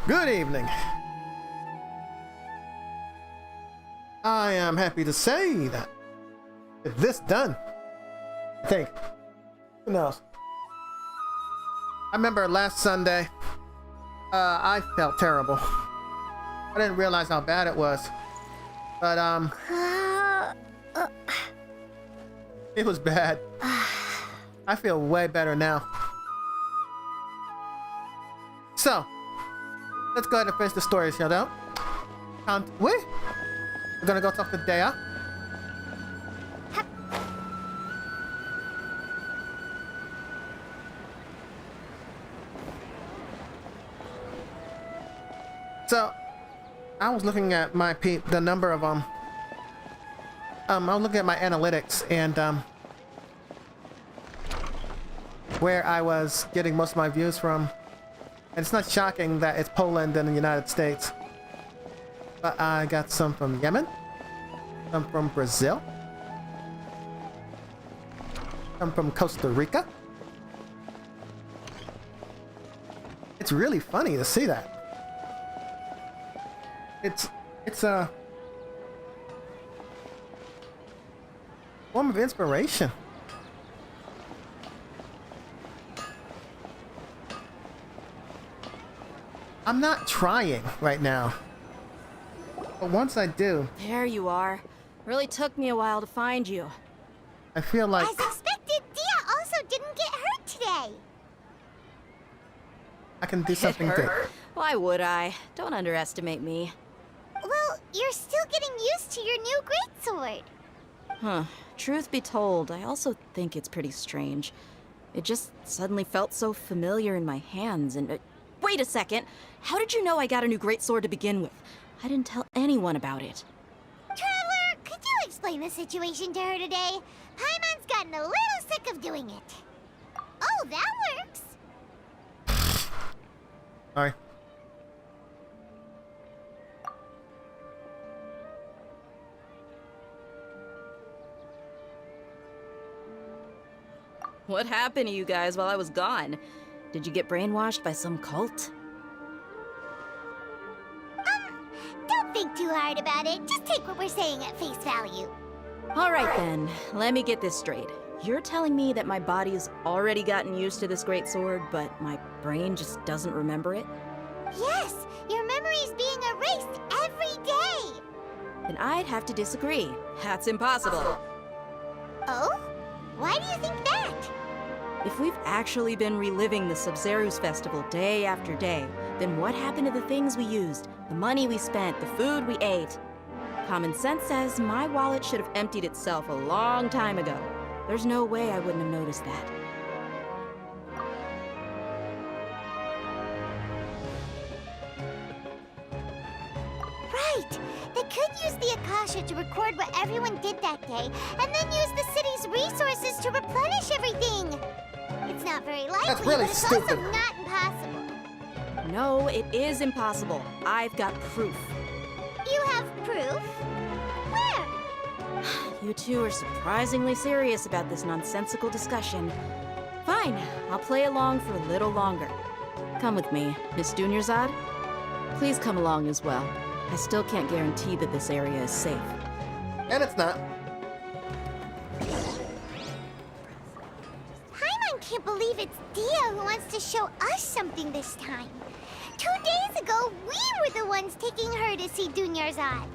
Good evening. I am happy to say that with this done, I think, who knows? I remember last Sunday, I felt terrible. I didn't realize how bad it was, but it was bad. I feel way better now. So, let's go ahead and finish the story, shall we? We're gonna go talk to Dea. So, I was looking at the number of I was looking at my analytics and where I was getting most of my views from. And it's not shocking that it's Poland and the United States. But I got some from Yemen, some from Brazil, some from Costa Rica. It's really funny to see that. It's a form of inspiration. I'm not trying right now. But once I do... There you are. Really took me a while to find you. I feel like... As expected, Dea also didn't get hurt today. I can do something good. Why would I? Don't underestimate me. Well, you're still getting used to your new greatsword. Huh. Truth be told, I also think it's pretty strange. It just suddenly felt so familiar in my hands and... wait a second! How did you know I got a new greatsword to begin with? I didn't tell anyone about it. Traveler, could you explain the situation to her today? Paimon's gotten a little sick of doing it. Oh, that works. Sorry. What happened to you guys while I was gone? Did you get brainwashed by some cult? Don't think too hard about it. Just take what we're saying at face value. Alright then, let me get this straight. You're telling me that my body's already gotten used to this greatsword, but my brain just doesn't remember it? Yes, your memory's being erased every day. Then I'd have to disagree. That's impossible. Oh? Why do you think that? If we've actually been reliving the Sabzeruz festival day after day, then what happened to the things we used, the money we spent, the food we ate? Common sense says my wallet should have emptied itself a long time ago. There's no way I wouldn't have noticed that. Right! They could use the Akasha to record what everyone did that day, and then use the city's resources to replenish everything! It's not very likely, That's really but it's stupid. also not impossible. No, it is impossible. I've got proof. You have proof? Where? You two are surprisingly serious about this nonsensical discussion. Fine, I'll play along for a little longer. Come with me, Miss Dunyarzad. Please come along as well. I still can't guarantee that this area is safe. And it's not. Paimon can't believe it's Dea who wants to show us something this time. 2 days ago, we were the ones taking her to see Dunyarzad.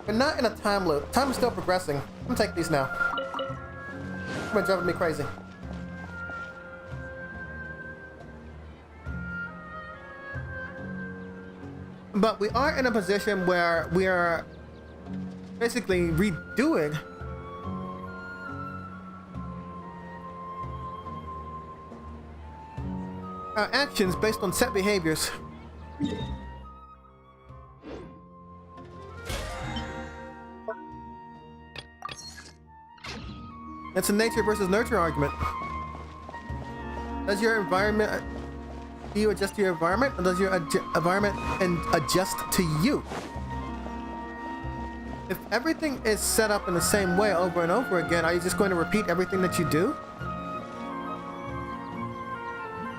We're not in a time loop. Time is still progressing. I'm gonna take these now. It's driving me crazy. But we are in a position where we are basically redoing our actions based on set behaviors. It's a nature versus nurture argument. Does your environment... Do you adjust to your environment, or does your environment adjust to you? if everything is set up in the same way over and over again, are you just going to repeat everything that you do?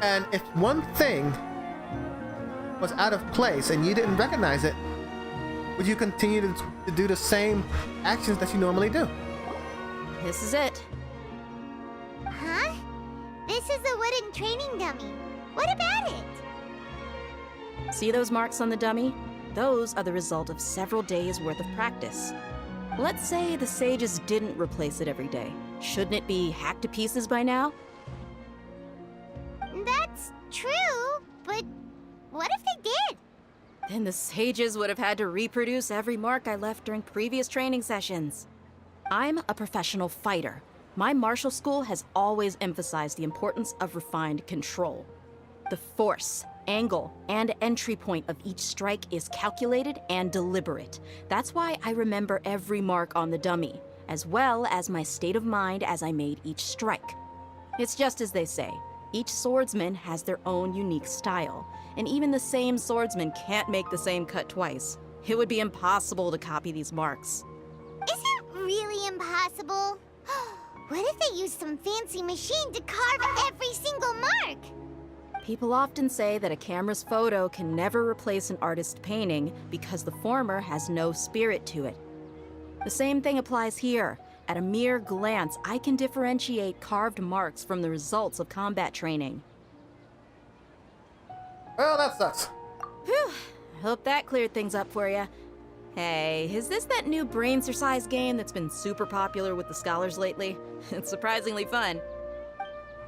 And if one thing was out of place and you didn't recognize it, would you continue to do the same actions that you normally do? This is it. Huh? This is a wooden training dummy. What about it? See those marks on the dummy? Those are the result of several days' worth of practice. Let's say the sages didn't replace it every day. Shouldn't it be hacked to pieces by now? That's true, but what if they did? Then the sages would have had to reproduce every mark I left during previous training sessions. I'm a professional fighter. My martial school has always emphasized the importance of refined control. The force, angle, and entry point of each strike is calculated and deliberate. That's why I remember every mark on the dummy, as well as my state of mind as I made each strike. It's just as they say, each swordsman has their own unique style, and even the same swordsman can't make the same cut twice. It would be impossible to copy these marks. Is it really impossible? What if they used some fancy machine to carve every single mark? People often say that a camera's photo can never replace an artist's painting because the former has no spirit to it. The same thing applies here. At a mere glance, I can differentiate carved marks from the results of combat training. Well, that sucks. Whew, I hope that cleared things up for you. Hey, is this that new Braincercise game that's been super popular with the scholars lately? It's surprisingly fun.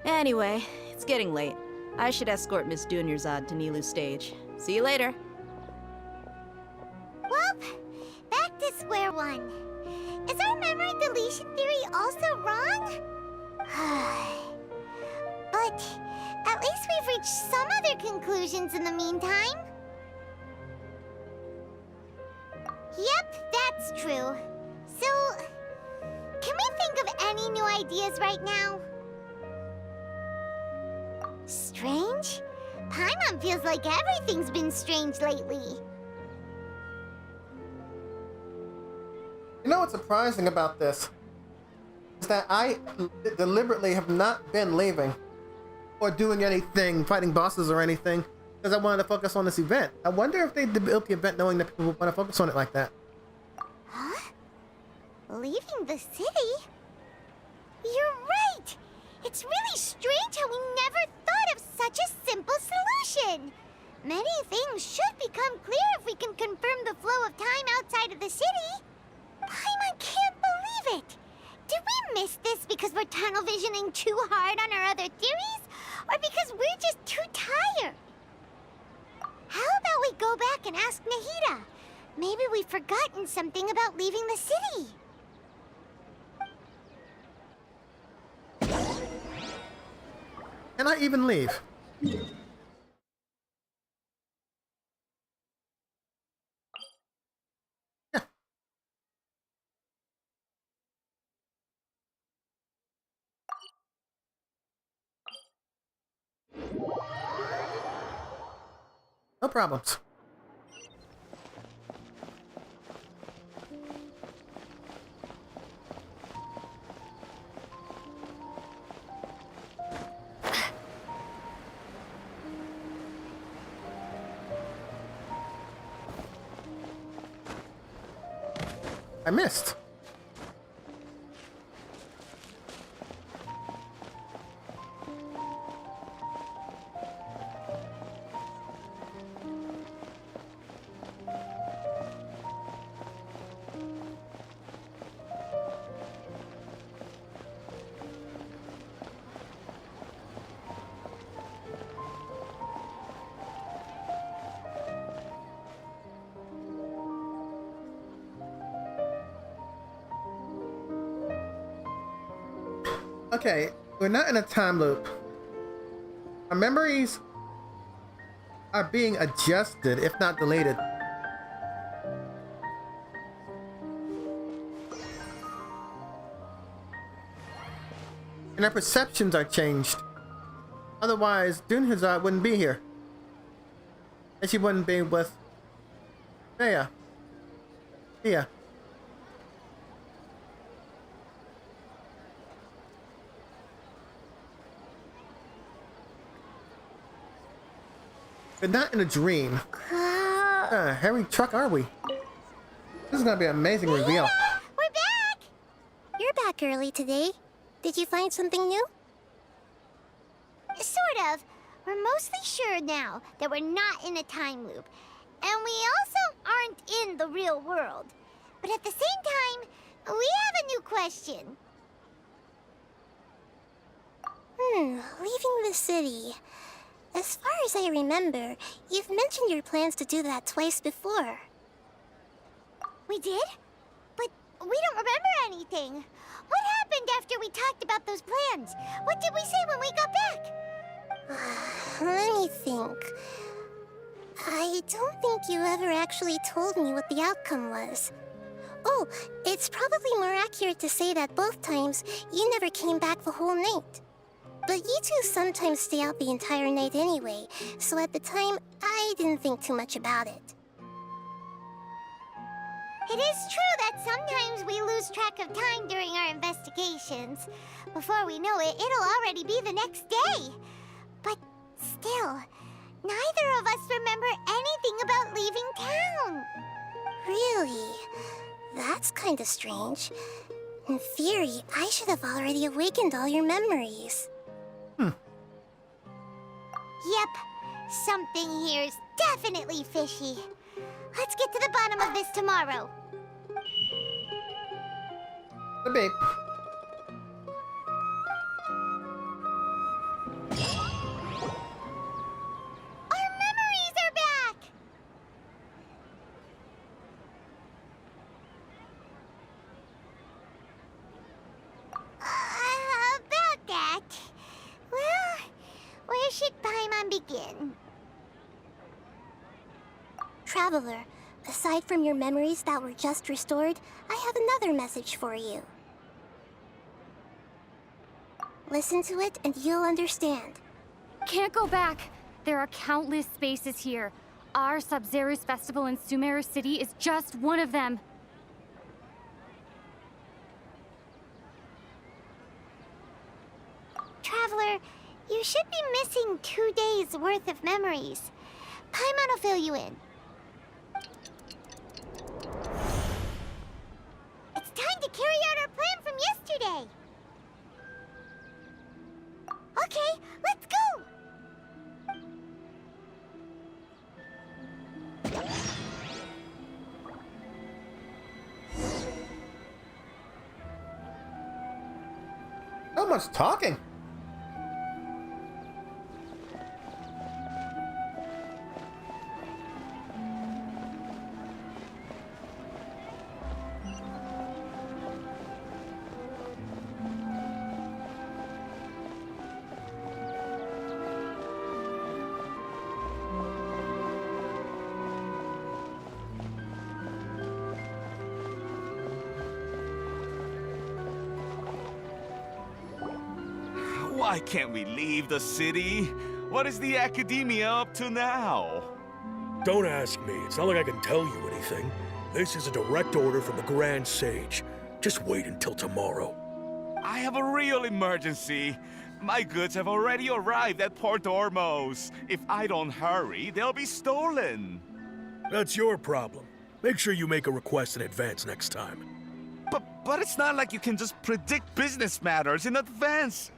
Anyway, it's getting late. I should escort Miss Dunyarzad to Nilu's stage. See you later. Well, back to square one. Is our memory deletion theory also wrong? But at least we've reached some other conclusions in the meantime. Yep, that's true. So, can we think of any new ideas right now? Strange? Paimon feels like everything's been strange lately. You know what's surprising about this? Is that I deliberately have not been leaving or doing anything, fighting bosses or anything, because I wanted to focus on this event. I wonder if they built the event knowing that people would want to focus on it like that. Huh? Leaving the city? You're right! It's really strange how we never thought of such a simple solution! Many things should become clear if we can confirm the flow of time outside of the city. Paimon can't believe it! Did we miss this because we're tunnel visioning too hard on our other theories? Or because we're just too tired? How about we go back and ask Nahida? Maybe we've forgotten something about leaving the city. Can I even leave? Yeah. No problems. I missed. Okay, we're not in a time loop. Our memories are being adjusted, if not deleted. And our perceptions are changed. Otherwise, Dunyarzad wouldn't be here. And she wouldn't be with Thea. but not in a dream. Harry truck are we? This is gonna be an amazing reveal. We're back! You're back early today. Did you find something new? Sort of. We're mostly sure now that we're not in a time loop. And we also aren't in the real world. But at the same time, we have a new question. Leaving the city. As far as I remember, you've mentioned your plans to do that twice before. We did? But we don't remember anything. What happened after we talked about those plans? What did we say when we got back? Let me think. I don't think you ever actually told me what the outcome was. Oh, it's probably more accurate to say that both times you never came back the whole night. But you two sometimes stay out the entire night anyway, so at the time, I didn't think too much about it. It is true that sometimes we lose track of time during our investigations. Before we know it, it'll already be the next day. But still, neither of us remember anything about leaving town. Really? That's kind of strange. In theory, I should have already awakened all your memories. Yep, something here's definitely fishy. Let's get to the bottom of this tomorrow. The babe. Our memories are back! About that. Well, where should Paimon begin? Traveler, aside from your memories that were just restored, I have another message for you. Listen to it and you'll understand. Can't go back. There are countless spaces here. Our Sabzeruz festival in Sumeru City is just one of them. Traveler, you should be missing 2 days worth of memories. Paimon will fill you in. It's time to carry out our plan from yesterday. Okay, let's go! So much talking. Why can't we leave the city? What is the Academia up to now? Don't ask me. It's not like I can tell you anything. This is a direct order from the Grand Sage. Just wait until tomorrow. I have a real emergency. My goods have already arrived at Port Ormos. If I don't hurry, they'll be stolen. That's your problem. Make sure you make a request in advance next time. But it's not like you can just predict business matters in advance.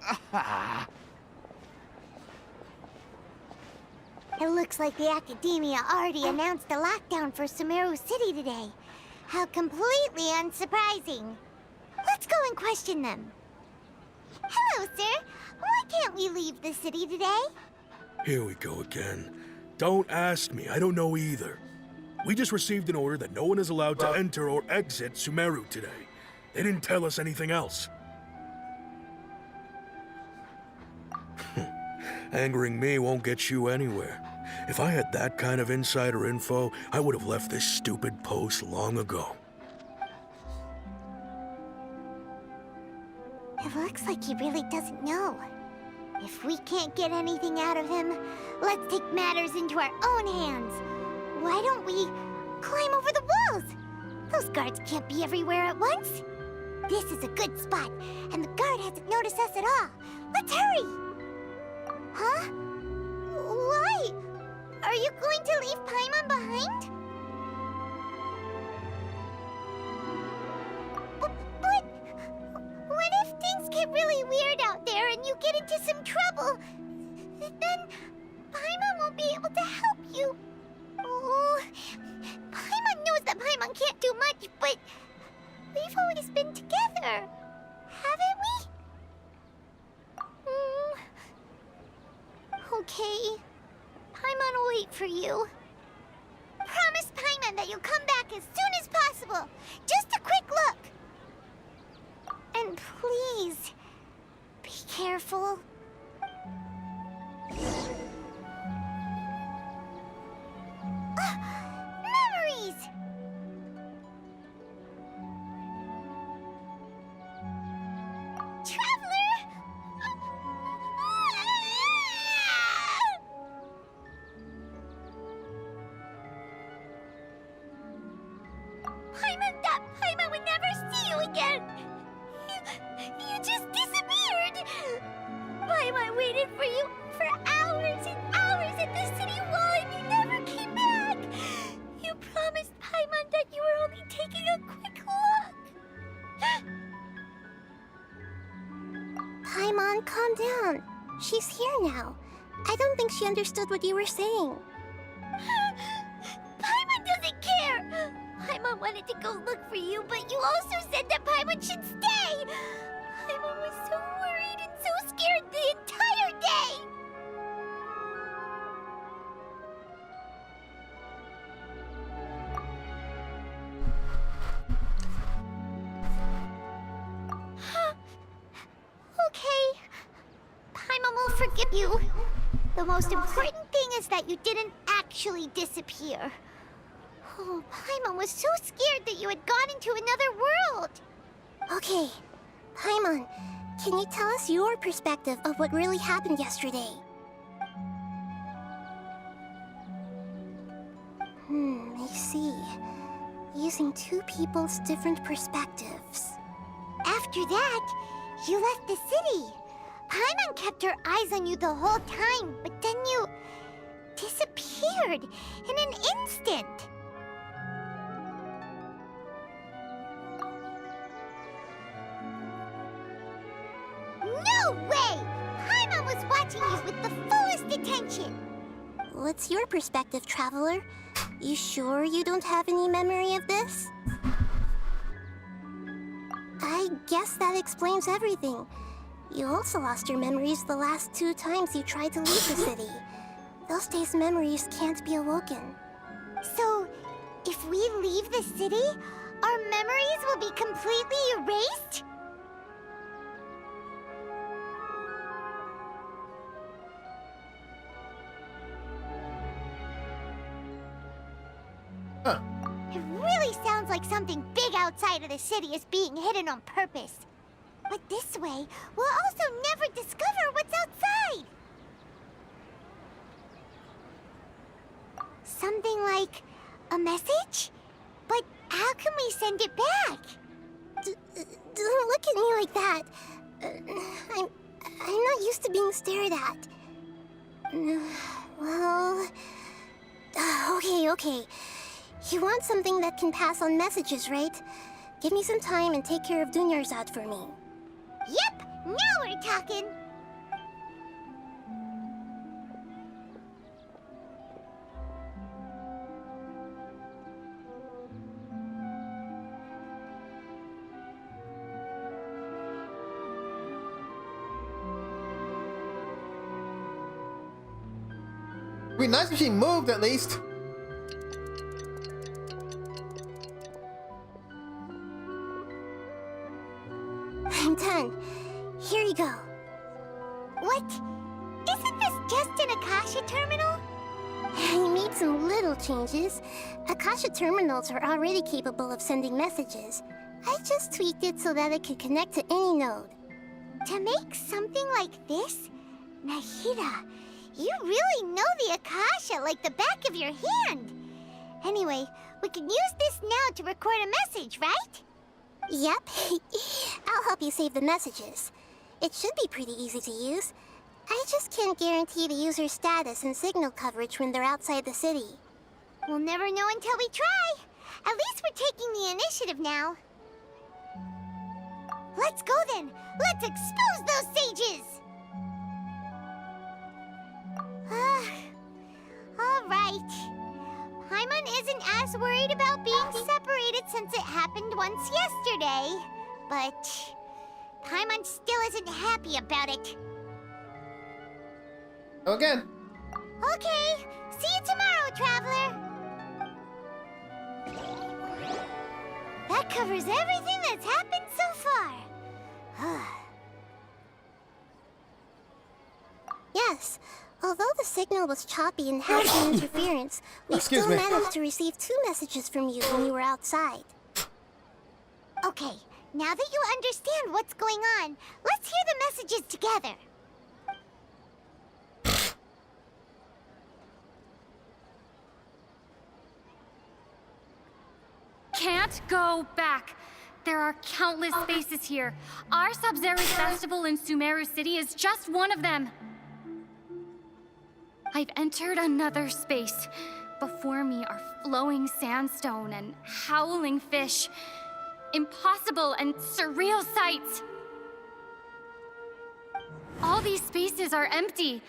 It looks like the Academia already announced a lockdown for Sumeru City today. How completely unsurprising. Let's go and question them. Hello, sir. Why can't we leave the city today? Here we go again. Don't ask me. I don't know either. We just received an order that no one is allowed to enter or exit Sumeru today. They didn't tell us anything else. Angering me won't get you anywhere. If I had that kind of insider info, I would have left this stupid post long ago. It looks like he really doesn't know. If we can't get anything out of him, let's take matters into our own hands. Why don't we climb over the walls? Those guards can't be everywhere at once. This is a good spot, and the guard hasn't noticed us at all. Let's hurry! Huh? Why? Are you going to leave Paimon behind? But what if things get really weird out there and you get into some trouble? Then Paimon won't be able to help you. Oh, Paimon knows that Paimon can't do much, but we've always been together, haven't we? Okay. Paimon will wait for you. Promise Paimon that you'll come back as soon as possible. Just a quick look. And please, be careful. Memories! Traveler! Paimon would never see you again! You just disappeared! Paimon waited for you for hours and hours at the city wall and you never came back! You promised Paimon that you were only taking a quick look! Paimon, calm down. She's here now. I don't think she understood what you were saying. Paimon doesn't care! Paimon wanted to go look for you, but you also said that Paimon should stay! Paimon was so worried and so scared the entire day! Okay. Paimon will forgive you. The most important thing is that you didn't actually disappear. Oh, Paimon was so scared that you had gone into another world. Okay, Paimon, can you tell us your perspective of what really happened yesterday? I see. Using two people's different perspectives. After that, you left the city. Paimon kept her eyes on you the whole time, but then you disappeared in an instant. No way! Paimon was watching you with the fullest attention. What's your perspective, Traveler? You sure you don't have any memory of this? I guess that explains everything. You also lost your memories the last 2 times you tried to leave the city. Those days' memories can't be awoken. So, if we leave the city, our memories will be completely erased? Huh. It really sounds like something big outside of the city is being hidden on purpose. But this way, we'll also never discover what's outside. Something like a message? But how can we send it back? Don't look at me like that. I'm not used to being stared at. Well... Okay. You want something that can pass on messages, right? Give me some time and take care of Dunyarzad for me. Yep! Now we're talking! It'd be nice if she moved at least. I'm done. Here you go. What? Isn't this just an Akasha terminal? I made some little changes. Akasha terminals are already capable of sending messages. I just tweaked it so that it could connect to any node. To make something like this? Nahida, you really know the Akasha like the back of your hand. Anyway, we can use this now to record a message, right? Yep. I'll help you save the messages. It should be pretty easy to use. I just can't guarantee the user's status and signal coverage when they're outside the city. We'll never know until we try. At least we're taking the initiative now. Let's go then. Let's expose those sages. All right. Paimon isn't as worried about being separated since it happened once yesterday. But Paimon still isn't happy about it. Go again. Okay, see you tomorrow, Traveler. That covers everything that's happened so far. Yes, although the signal was choppy and had some interference, we Excuse still me. managed to receive 2 messages from you when you were outside. Okay, now that you understand what's going on, let's hear the messages together. Can't go back. There are countless spaces here. Our Sub-Zero Festival in Sumeru City is just one of them. I've entered another space. Before me are flowing sandstone and howling fish. Impossible and surreal sights. All these spaces are empty,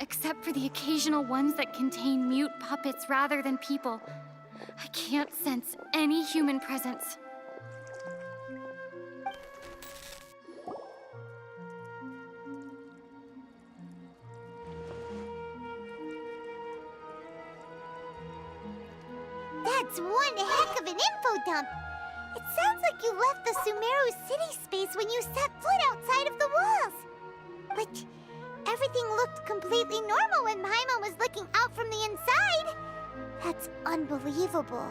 except for the occasional ones that contain mute puppets rather than people. I can't sense any human presence. That's one heck of an info dump. It sounds like you left the Sumeru City space when you set foot outside of the walls. But everything looked completely normal when Paimon was looking out from the inside. That's unbelievable.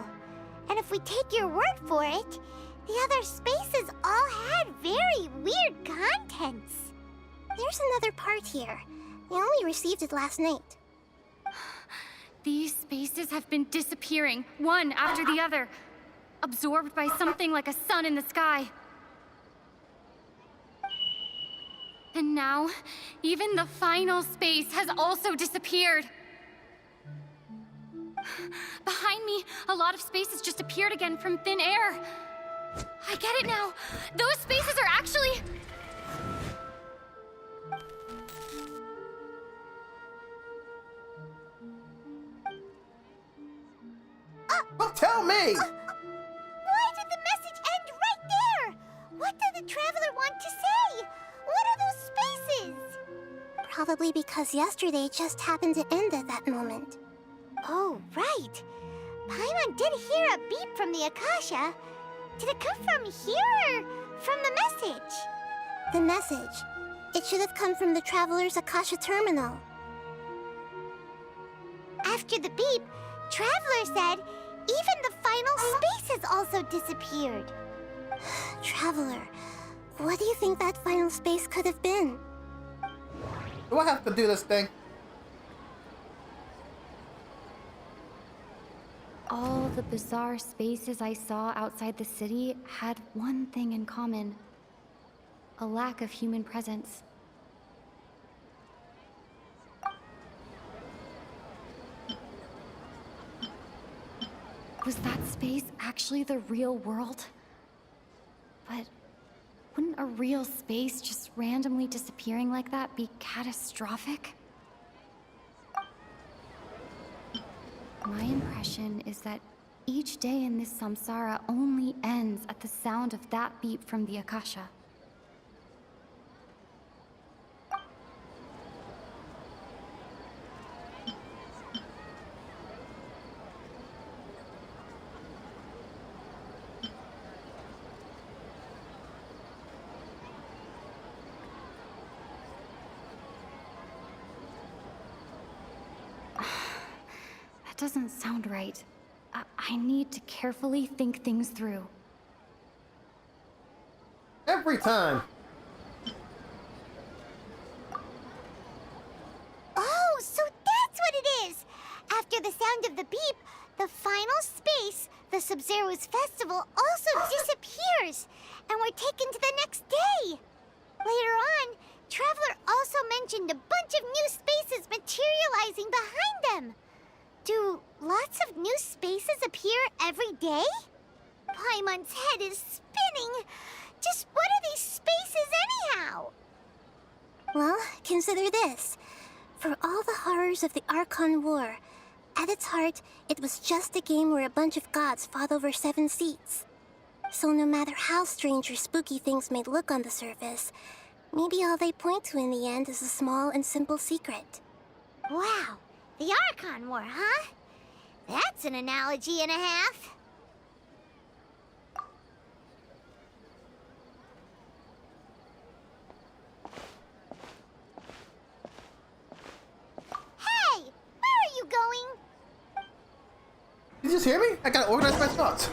And if we take your word for it, the other spaces all had very weird contents. There's another part here. We only received it last night. These spaces have been disappearing, one after the other, absorbed by something like a sun in the sky. And now, even the final space has also disappeared. Behind me, a lot of spaces just appeared again from thin air. I get it now. Those spaces are actually... Well, tell me! Why did the message end right there? What did the Traveler want to say? What are those spaces? Probably because yesterday just happened to end at that moment. Oh, right. Paimon did hear a beep from the Akasha. Did it come from here or from the message? The message. It should have come from the Traveler's Akasha terminal. After the beep, Traveler said even the final spaces also disappeared. Traveler, what do you think that final space could have been? Do I have to do this thing? All the bizarre spaces I saw outside the city had one thing in common. A lack of human presence. Was that space actually the real world? But wouldn't a real space just randomly disappearing like that be catastrophic? My impression is that each day in this samsara only ends at the sound of that beep from the Akasha. Doesn't sound right. I need to carefully think things through. Every time. Oh, so that's what it is! After the sound of the beep, the final space, the Sub-Zero's festival, also disappears, and we're taken to the next day. Later on, Traveler also mentioned day? Paimon's head is spinning. Just what are these spaces anyhow? Well, consider this. For all the horrors of the Archon War, at its heart, it was just a game where a bunch of gods fought over 7 seats. So no matter how strange or spooky things may look on the surface, maybe all they point to in the end is a small and simple secret. Wow, the Archon War, huh? That's an analogy and a half. Hey, where are you going? Did you just hear me? I gotta organize my thoughts.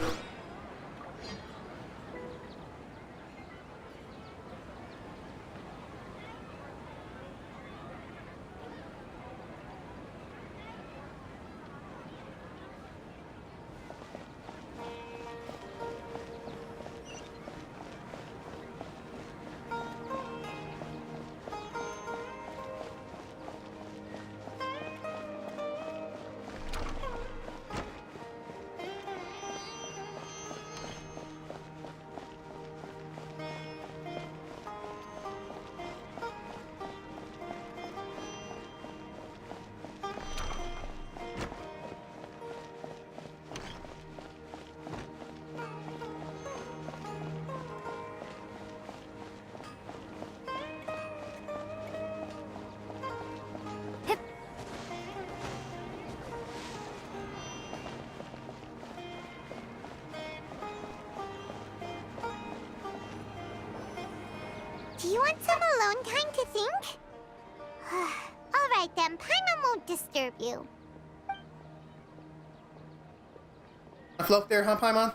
Do you want some alone time to think? All right then, Paimon won't disturb you. I float there, huh, Paimon?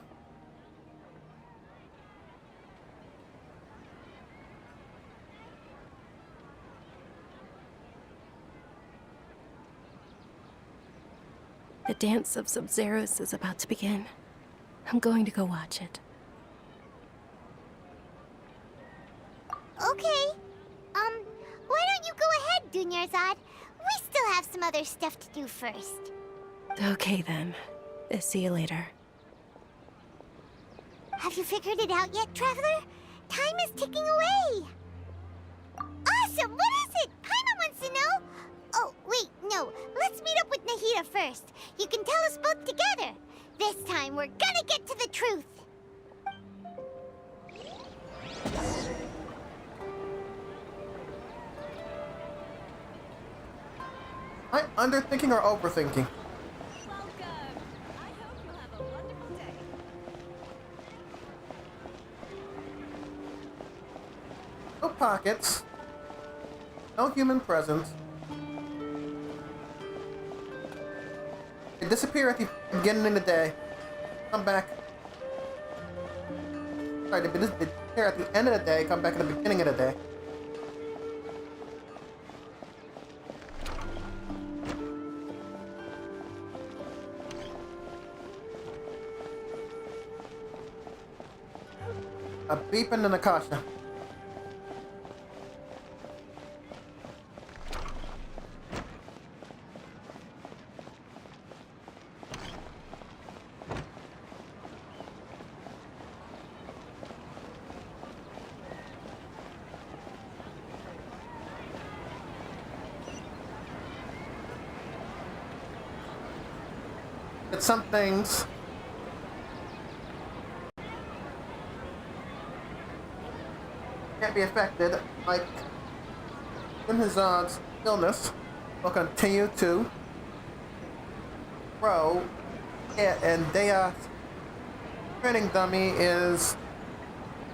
The dance of Sub-Zeros is about to begin. I'm going to go watch it. Okay. Why don't you go ahead, Dunyarzad? We still have some other stuff to do first. Okay then. See you later. Have you figured it out yet, Traveler? Time is ticking away. Awesome! What is it? Paimon wants to know. Oh, wait, no. Let's meet up with Nahida first. You can tell us both together. This time, we're gonna get to the truth. I'm underthinking or overthinking? Welcome. I hope you'll have a wonderful day. No pockets. No human presence. They disappear at the beginning of the day. Come back. Sorry, they disappear at the end of the day, come back at the beginning of the day. A beeping and a caution. It's some things can't be affected, like Dunyarzad's illness will continue to grow, and Dea's training dummy is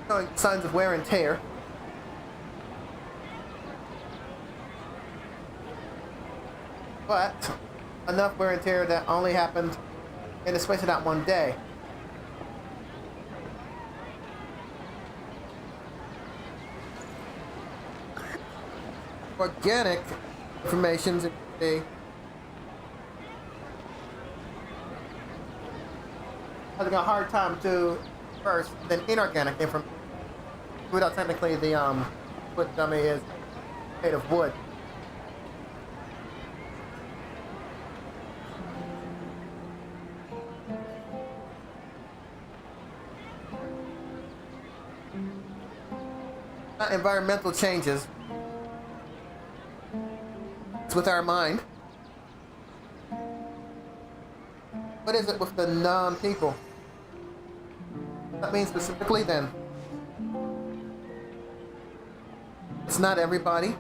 showing signs of wear and tear. But enough wear and tear that only happened in the space of that one day. Organic information's in the having a hard time to first than inorganic information. Without technically the wood dummy is made of wood. Not environmental changes. It's with our mind. What is it with the non-people? That means specifically then. It's not everybody.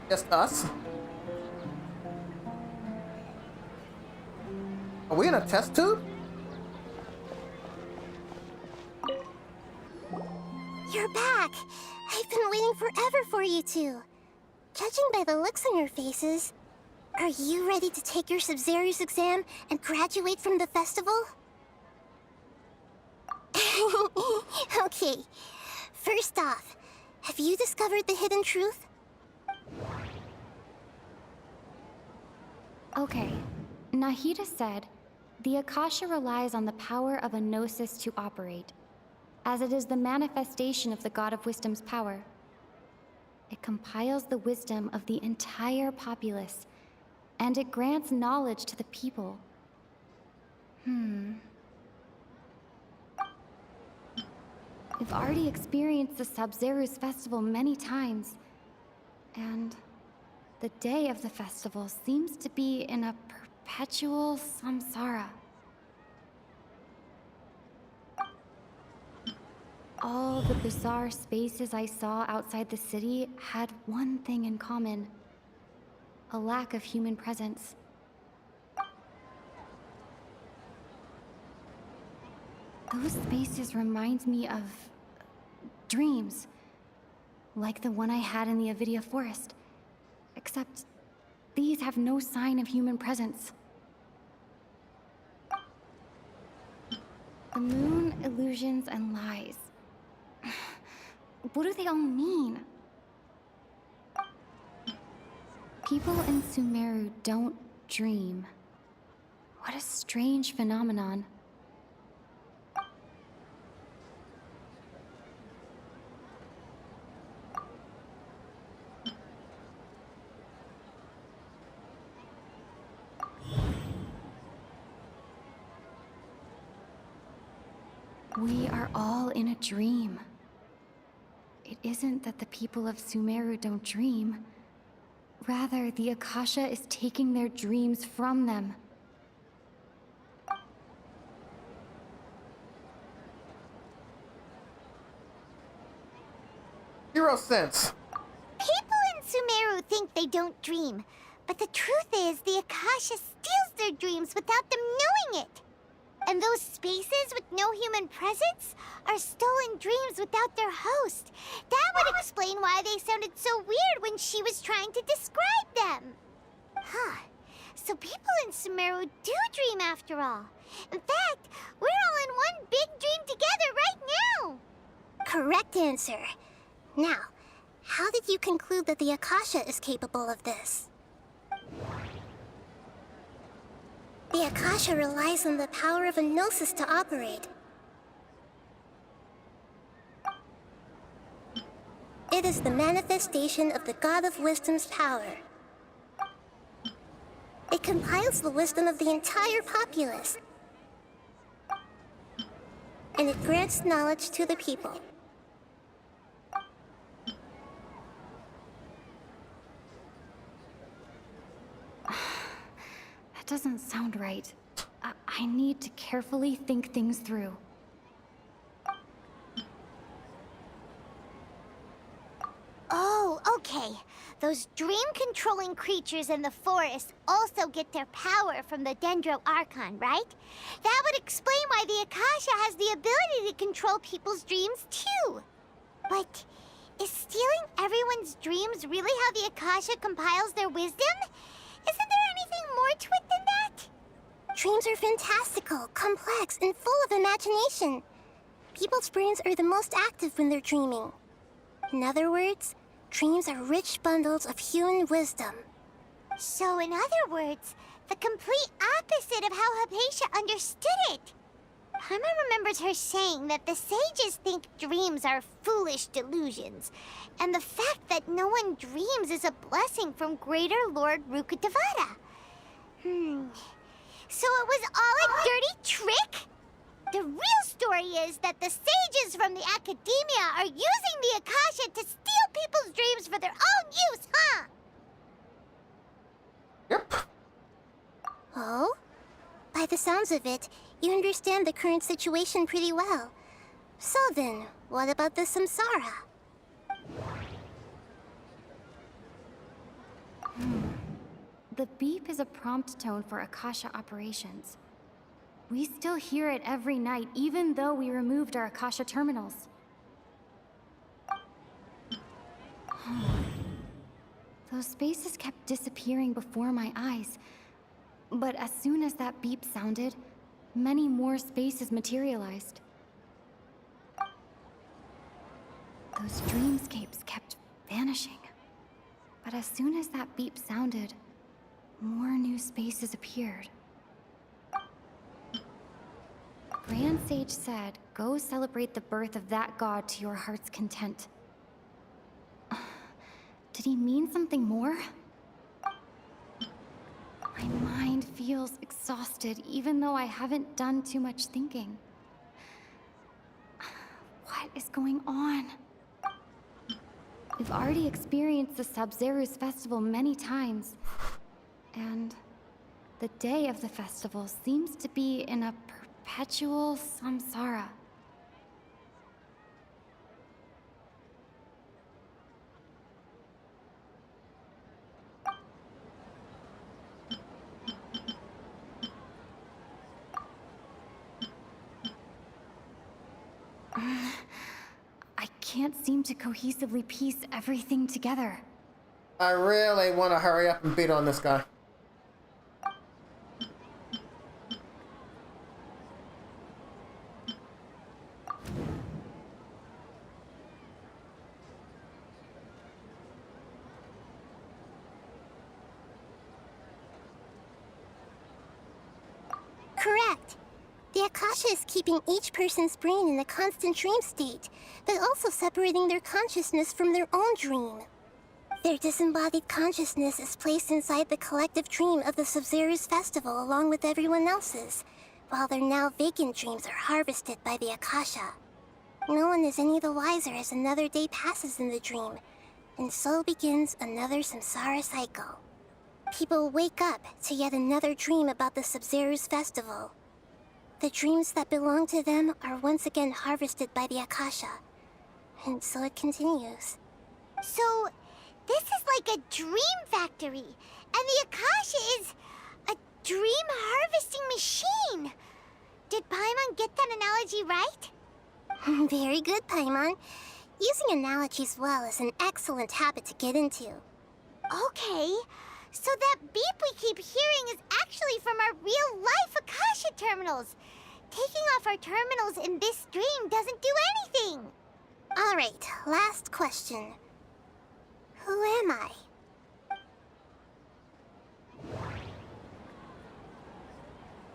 Just us. Are we in a test tube? You're back! I've been waiting forever for you two. Judging by the looks on your faces, are you ready to take your Sub-Zero's exam and graduate from the festival? Okay, first off, have you discovered the hidden truth? Okay, Nahida said, the Akasha relies on the power of a Gnosis to operate, as it is the manifestation of the God of Wisdom's power. It compiles the wisdom of the entire populace, and it grants knowledge to the people. We've already experienced the Sub-Zero's festival many times, and the day of the festival seems to be in a perpetual samsara. All the bizarre spaces I saw outside the city had one thing in common: a lack of human presence. Those spaces remind me of dreams, like the one I had in the Avidia Forest, except these have no sign of human presence. The moon, illusions, and lies. What do they all mean? People in Sumeru don't dream. What a strange phenomenon. We are all in a dream. It isn't that the people of Sumeru don't dream. Rather, the Akasha is taking their dreams from them. Zero sense. People in Sumeru think they don't dream, but the truth is the Akasha steals their dreams without them knowing it. And those spaces with no human presence are stolen dreams without their host. That would explain why they sounded so weird when she was trying to describe them. Huh. So people in Sumeru do dream after all. In fact, we're all in one big dream together right now. Correct answer. Now, how did you conclude that the Akasha is capable of this? The Akasha relies on the power of a Gnosis to operate. It is the manifestation of the God of Wisdom's power. It compiles the wisdom of the entire populace. And it grants knowledge to the people. That doesn't sound right. I need to carefully think things through. Oh, okay. Those dream-controlling creatures in the forest also get their power from the Dendro Archon, right? That would explain why the Akasha has the ability to control people's dreams, too. But is stealing everyone's dreams really how the Akasha compiles their wisdom? Isn't there anything more to it than that? Dreams are fantastical, complex, and full of imagination. People's brains are the most active when they're dreaming. In other words, dreams are rich bundles of human wisdom. So in other words, the complete opposite of how Hypatia understood it. Paimon remembers her saying that the sages think dreams are foolish delusions, and the fact that no one dreams is a blessing from Greater Lord Rukkhadevata. So it was all a dirty trick? The real story is that the sages from the Academia are using the Akasha to steal people's dreams for their own use, huh? Yep. Oh? By the sounds of it, you understand the current situation pretty well. So then, what about the Samsara? The beep is a prompt tone for Akasha operations. We still hear it every night, even though we removed our Akasha terminals. Those spaces kept disappearing before my eyes. But as soon as that beep sounded, many more spaces materialized. Those dreamscapes kept vanishing. But as soon as that beep sounded, more new spaces appeared. Grand Sage said, go celebrate the birth of that god to your heart's content. Did he mean something more? My mind feels exhausted, even though I haven't done too much thinking. What is going on? We've already experienced the Sabzeruz festival many times. And the day of the festival seems to be in a perpetual samsara. I can't seem to cohesively piece everything together. I really want to hurry up and beat on this guy. Correct. The Akasha is keeping each person's brain in a constant dream state, but also separating their consciousness from their own dream. Their disembodied consciousness is placed inside the collective dream of the Sabzeruz festival along with everyone else's, while their now vacant dreams are harvested by the Akasha. No one is any the wiser as another day passes in the dream, and so begins another samsara cycle. People wake up to yet another dream about the Sabzeruz festival. The dreams that belong to them are once again harvested by the Akasha, and so it continues. So, this is like a dream factory, and the Akasha is a dream harvesting machine. Did Paimon get that analogy right? Very good, Paimon. Using analogies well is an excellent habit to get into. Okay, so that beep we keep hearing is actually from our real-life Akasha terminals. Taking off our terminals in this dream doesn't do anything. All right, last question. Who am I?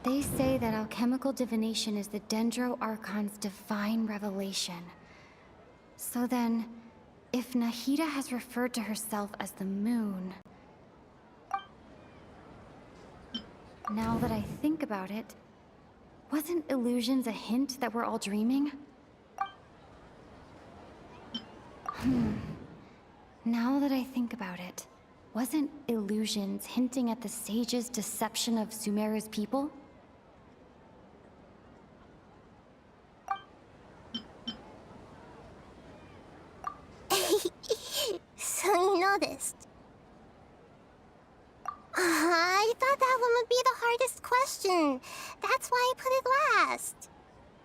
They say that alchemical divination is the Dendro Archon's divine revelation. So then, if Nahida has referred to herself as the moon... Now that I think about it, wasn't illusions a hint that we're all dreaming? Now that I think about it, wasn't illusions hinting at the sage's deception of Sumeru's people? So you noticed. I thought that one would be the hardest question. That's why I put it last.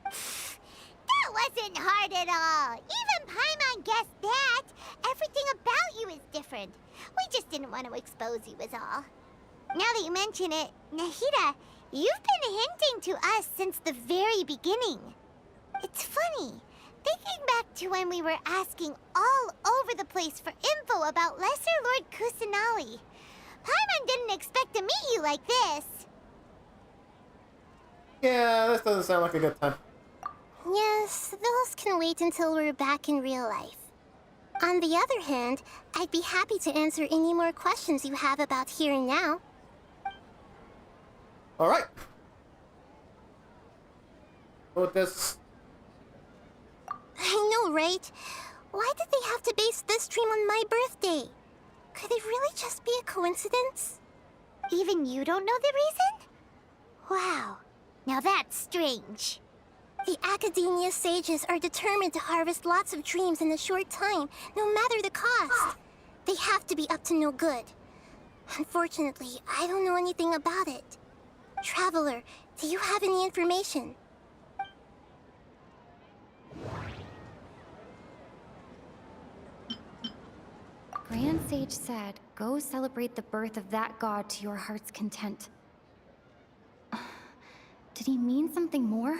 That wasn't hard at all. Even Paimon guessed that. Everything about you is different. We just didn't want to expose you is all. Now that you mention it, Nahida, you've been hinting to us since the very beginning. It's funny. Thinking back to when we were asking all over the place for info about Lesser Lord Kusanali. Paimon didn't expect to meet you like this. Yeah, this doesn't sound like a good time. Yes, those can wait until we're back in real life. On the other hand, I'd be happy to answer any more questions you have about here and now. All right. with this. I know, right? Why did they have to base this dream on my birthday? Could it really just be a coincidence? Even you don't know the reason? Wow, now that's strange. The Academia sages are determined to harvest lots of dreams in a short time, no matter the cost. They have to be up to no good. Unfortunately, I don't know anything about it. Traveler, do you have any information? Grand Sage said, go celebrate the birth of that god to your heart's content. Did he mean something more?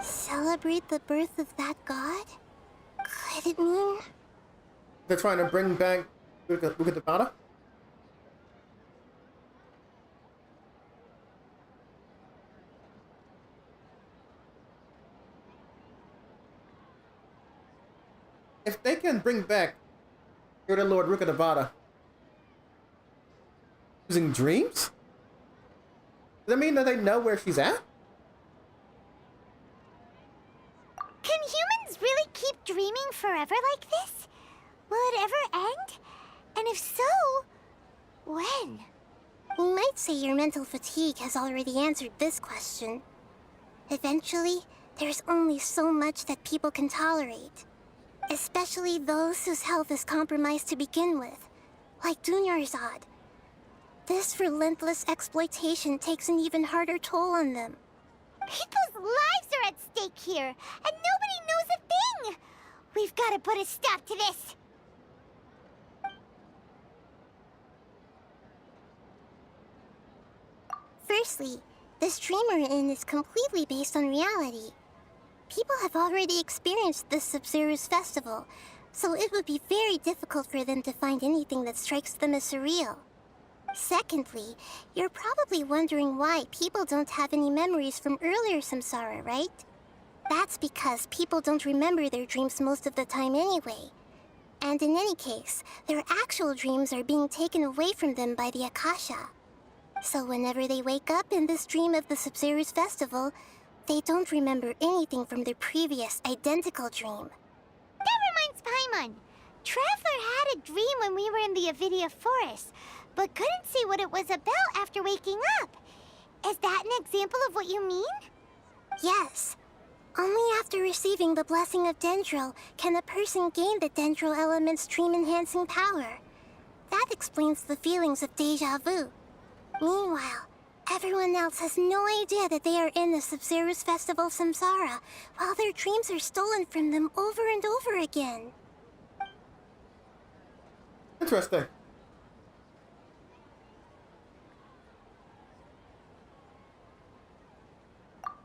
Celebrate the birth of that god? Could it mean... They're trying to bring back Rukkhadevata? If they can bring back your Lord Rukkhadevata using dreams, does that mean that they know where she's at? Can humans really keep dreaming forever like this? Will it ever end? And if so, when? You might say your mental fatigue has already answered this question. Eventually, there's only so much that people can tolerate. Especially those whose health is compromised to begin with, like Dunyarzad. This relentless exploitation takes an even harder toll on them. People's lives are at stake here, and nobody knows a thing! We've got to put a stop to this! Firstly, this dream we're in is completely based on reality. People have already experienced this Sabzeruz festival, so it would be very difficult for them to find anything that strikes them as surreal. Secondly, you're probably wondering why people don't have any memories from earlier samsara, right? That's because people don't remember their dreams most of the time anyway. And in any case, their actual dreams are being taken away from them by the Akasha. So whenever they wake up in this dream of the Sabzeruz festival, they don't remember anything from their previous identical dream. That reminds Paimon. Traveler had a dream when we were in the Avidia forest, but couldn't see what it was about after waking up. Is that an example of what you mean? Yes. Only after receiving the blessing of Dendril can a person gain the Dendril element's dream-enhancing power. That explains the feelings of deja vu. Meanwhile, everyone else has no idea that they are in the Sabzeruz Festival Samsara, while their dreams are stolen from them over and over again. Interesting.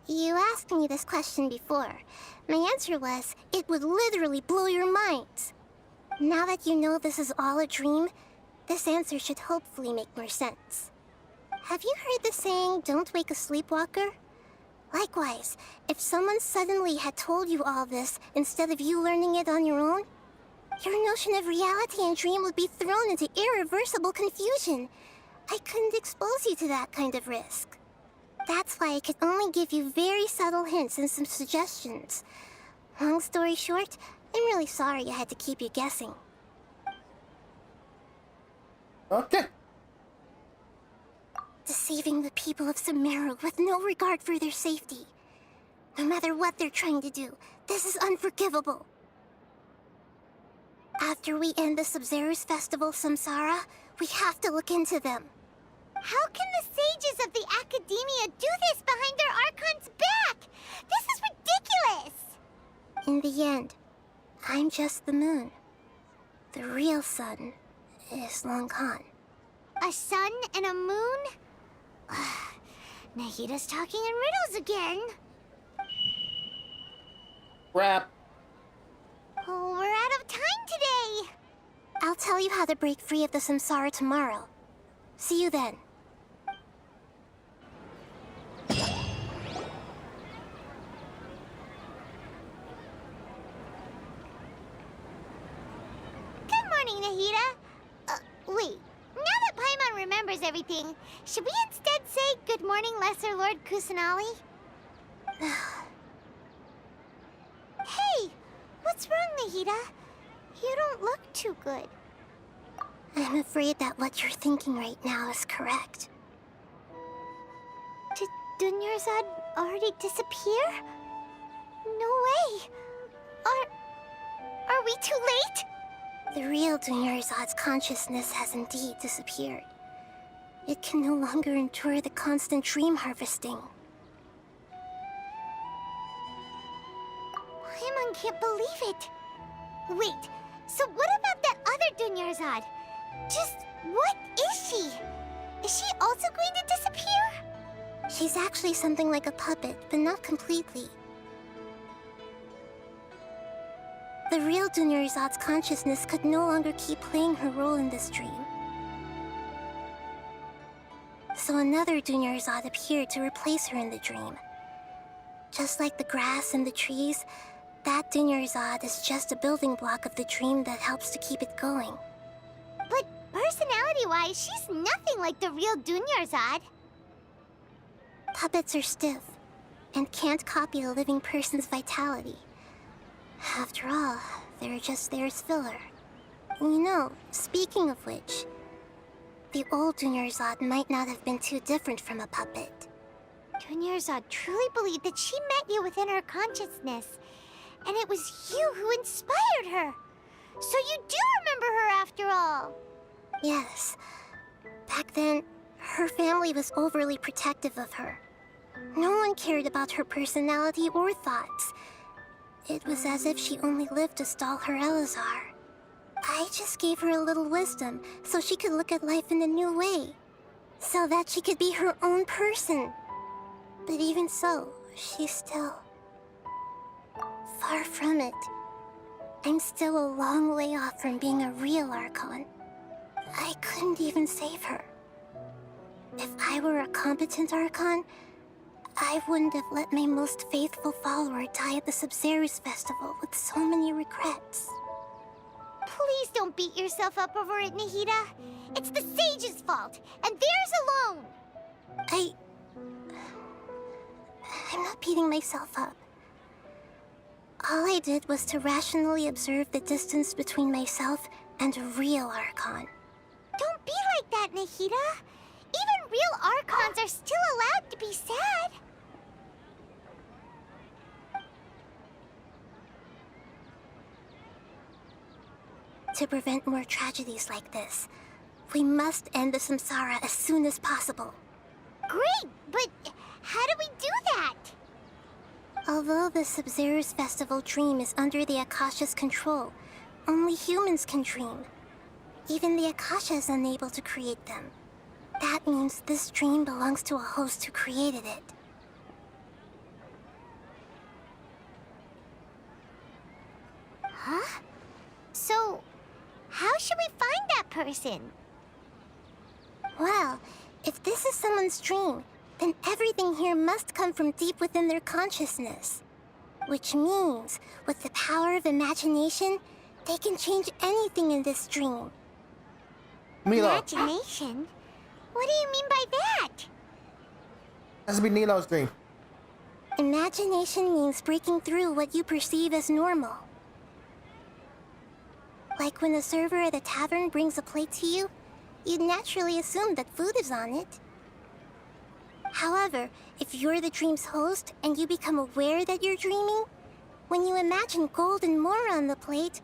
You asked me this question before. My answer was, it would literally blow your minds. Now that you know this is all a dream, this answer should hopefully make more sense. Have you heard the saying, don't wake a sleepwalker? Likewise, if someone suddenly had told you all this instead of you learning it on your own, your notion of reality and dream would be thrown into irreversible confusion. I couldn't expose you to that kind of risk. That's why I could only give you very subtle hints and some suggestions. Long story short, I'm really sorry I had to keep you guessing. Okay. Deceiving the people of Sumeru with no regard for their safety. No matter what they're trying to do, this is unforgivable. After we end the Sabzeruz Festival Samsara, we have to look into them. How can the sages of the Academia do this behind their Archon's back? This is ridiculous! In the end, I'm just the moon. The real sun is long gone. A sun and a moon? Nahida's talking in riddles again. Crap. Oh, we're out of time today. I'll tell you how to break free of the Samsara tomorrow. See you then. Good morning, Nahida. Wait. Now that Paimon remembers everything, should we instead say good morning, Lesser Lord Kusanali? Hey, what's wrong, Nahida? You don't look too good. I'm afraid that what you're thinking right now is correct. Did Dunyarzad already disappear? No way. Are we too late? The real Dunyarzad's consciousness has indeed disappeared. It can no longer endure the constant dream harvesting. Paimon can't believe it. Wait, so what about that other Dunyarzad? Just what is she? Is she also going to disappear? She's actually something like a puppet, but not completely. The real Dunyarzad's consciousness could no longer keep playing her role in this dream. So another Dunyarzad appeared to replace her in the dream. Just like the grass and the trees, that Dunyarzad is just a building block of the dream that helps to keep it going. But personality-wise, she's nothing like the real Dunyarzad. Puppets are stiff and can't copy a living person's vitality. After all, they're just there as filler. You know, speaking of which, the old Dunyarzad might not have been too different from a puppet. Dunyarzad truly believed that she met you within her consciousness, and it was you who inspired her. So you do remember her after all. Yes. Back then, her family was overly protective of her. No one cared about her personality or thoughts. It was as if she only lived to stall her Elazar. I just gave her a little wisdom so she could look at life in a new way. So that she could be her own person. But even so, she's still... far from it. I'm still a long way off from being a real Archon. I couldn't even save her. If I were a competent Archon, I wouldn't have let my most faithful follower die at the Sabzeruz festival with so many regrets. Please don't beat yourself up over it, Nahida. It's the Sage's fault, and theirs alone. I'm not beating myself up. All I did was to rationally observe the distance between myself and a real Archon. Don't be like that, Nahida. Even real Archons are still allowed to be sad. To prevent more tragedies like this, we must end the Samsara as soon as possible. Great, but how do we do that? Although the Sabzeruz festival dream is under the Akasha's control, only humans can dream. Even the Akasha is unable to create them. That means this dream belongs to a host who created it. Huh? So, how should we find that person? Well, if this is someone's dream, then everything here must come from deep within their consciousness. Which means, with the power of imagination, they can change anything in this dream. Milo. Imagination? What do you mean by that? Has to be Nilo's dream. Imagination means breaking through what you perceive as normal. Like when a server at a tavern brings a plate to you, you'd naturally assume that food is on it. However, if you're the dream's host and you become aware that you're dreaming, when you imagine gold and more on the plate,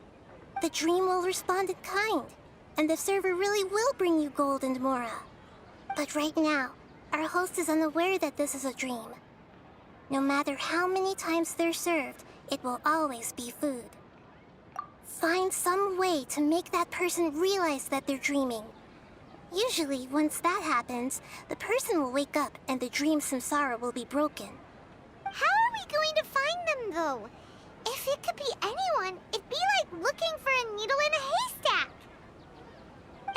the dream will respond in kind, and the server really will bring you gold and mora. But right now, our host is unaware that this is a dream. No matter how many times they're served, it will always be food. Find some way to make that person realize that they're dreaming. Usually, once that happens, the person will wake up and the dream samsara will be broken. How are we going to find them, though? If it could be anyone, it'd be like looking for a needle in a haystack.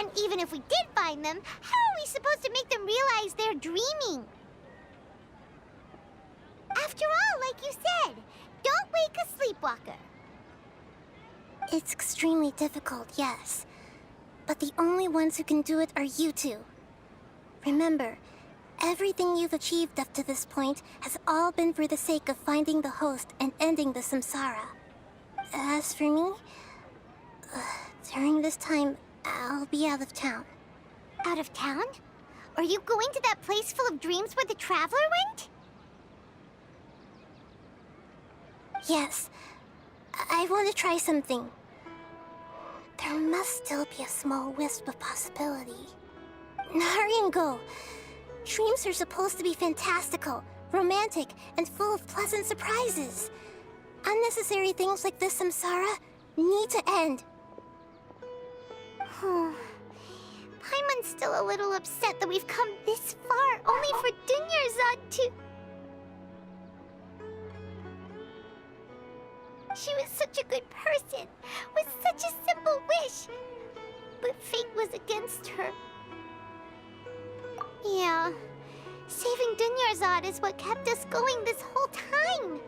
And even if we did find them, how are we supposed to make them realize they're dreaming? After all, like you said, don't wake a sleepwalker. It's extremely difficult, yes. But the only ones who can do it are you two. Remember, Everything you've achieved up to this point has all been for the sake of finding the host and ending the samsara. As for me, during this time, I'll be out of town. Out of town? Are you going to that place full of dreams where the Traveler went? Yes. I want to try something. There must still be a small wisp of possibility. Hurry and go. Dreams are supposed to be fantastical, romantic, and full of pleasant surprises. Unnecessary things like this samsara need to end. Paimon's still a little upset that we've come this far only for Dunyarzad to... She was such a good person, with such a simple wish. But fate was against her. Yeah, saving Dunyarzad is what kept us going this whole time.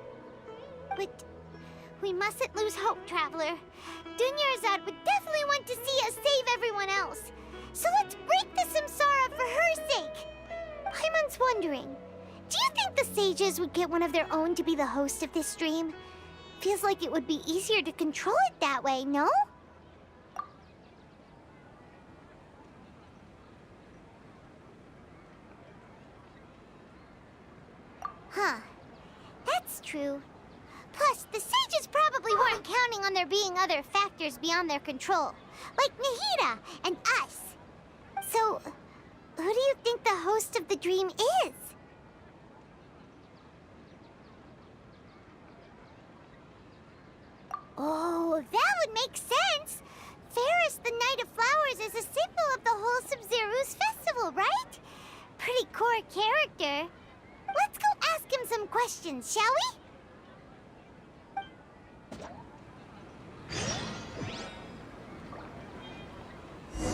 But we mustn't lose hope, Traveler. Dunyarzad would definitely want to see us save everyone else. So let's break the samsara for her sake. Paimon's wondering, do you think the sages would get one of their own to be the host of this dream? Feels like it would be easier to control it that way, no? Huh. That's true. Plus, the sages probably weren't counting on there being other factors beyond their control, like Nahida and us. So, who do you think the host of the dream is? Oh, that would make sense. Ferris, the Knight of Flowers, is a symbol of the whole Sabzeruz festival, right? Pretty core character. Let's go ask him some questions, shall we?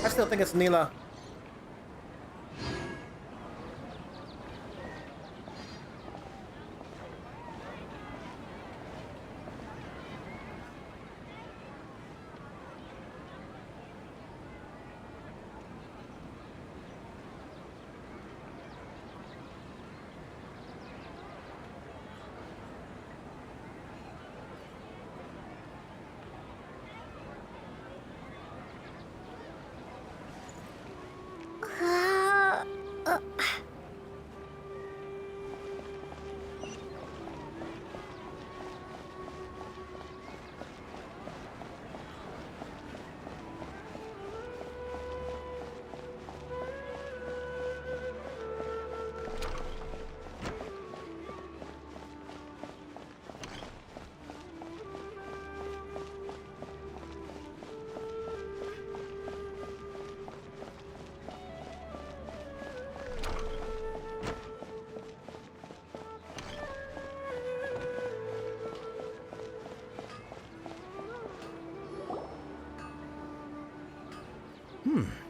I still think it's Neela.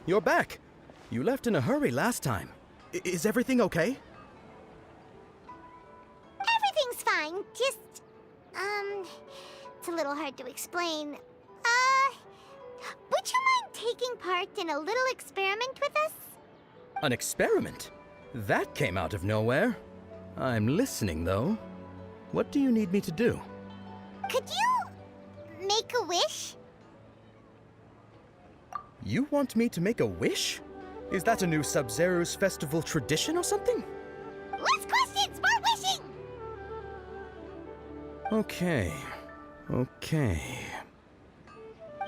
You're back. You left in a hurry last time. Is everything okay? Everything's fine. Just, it's a little hard to explain. Would you mind taking part in a little experiment with us? An experiment? That came out of nowhere. I'm listening, though. What do you need me to do? Could you make a wish? You want me to make a wish? Is that a new Sabzeruz festival tradition or something? Less questions, more wishing! Okay.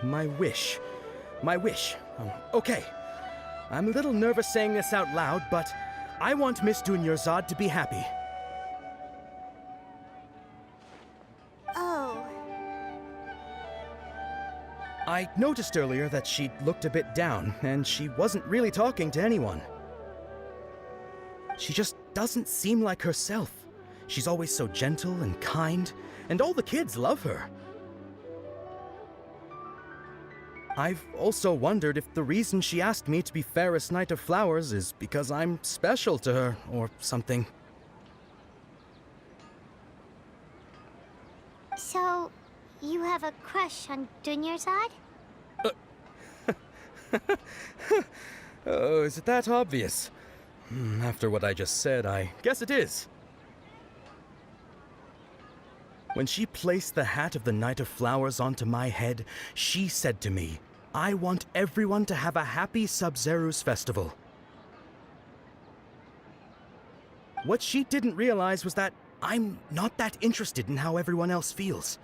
My wish. Okay. I'm a little nervous saying this out loud, but I want Miss Dunyarzad to be happy. Oh. I noticed earlier that she looked a bit down, and she wasn't really talking to anyone. She just doesn't seem like herself. She's always so gentle and kind, and all the kids love her. I've also wondered if the reason she asked me to be Ferris Knight of Flowers is because I'm special to her, or something. So, you have a crush on Dunyarzad? Oh, is it that obvious? After what I just said, I guess it is. When she placed the hat of the Knight of Flowers onto my head, she said to me, I want everyone to have a happy Sabzeruz festival. What she didn't realize was that I'm not that interested in how everyone else feels.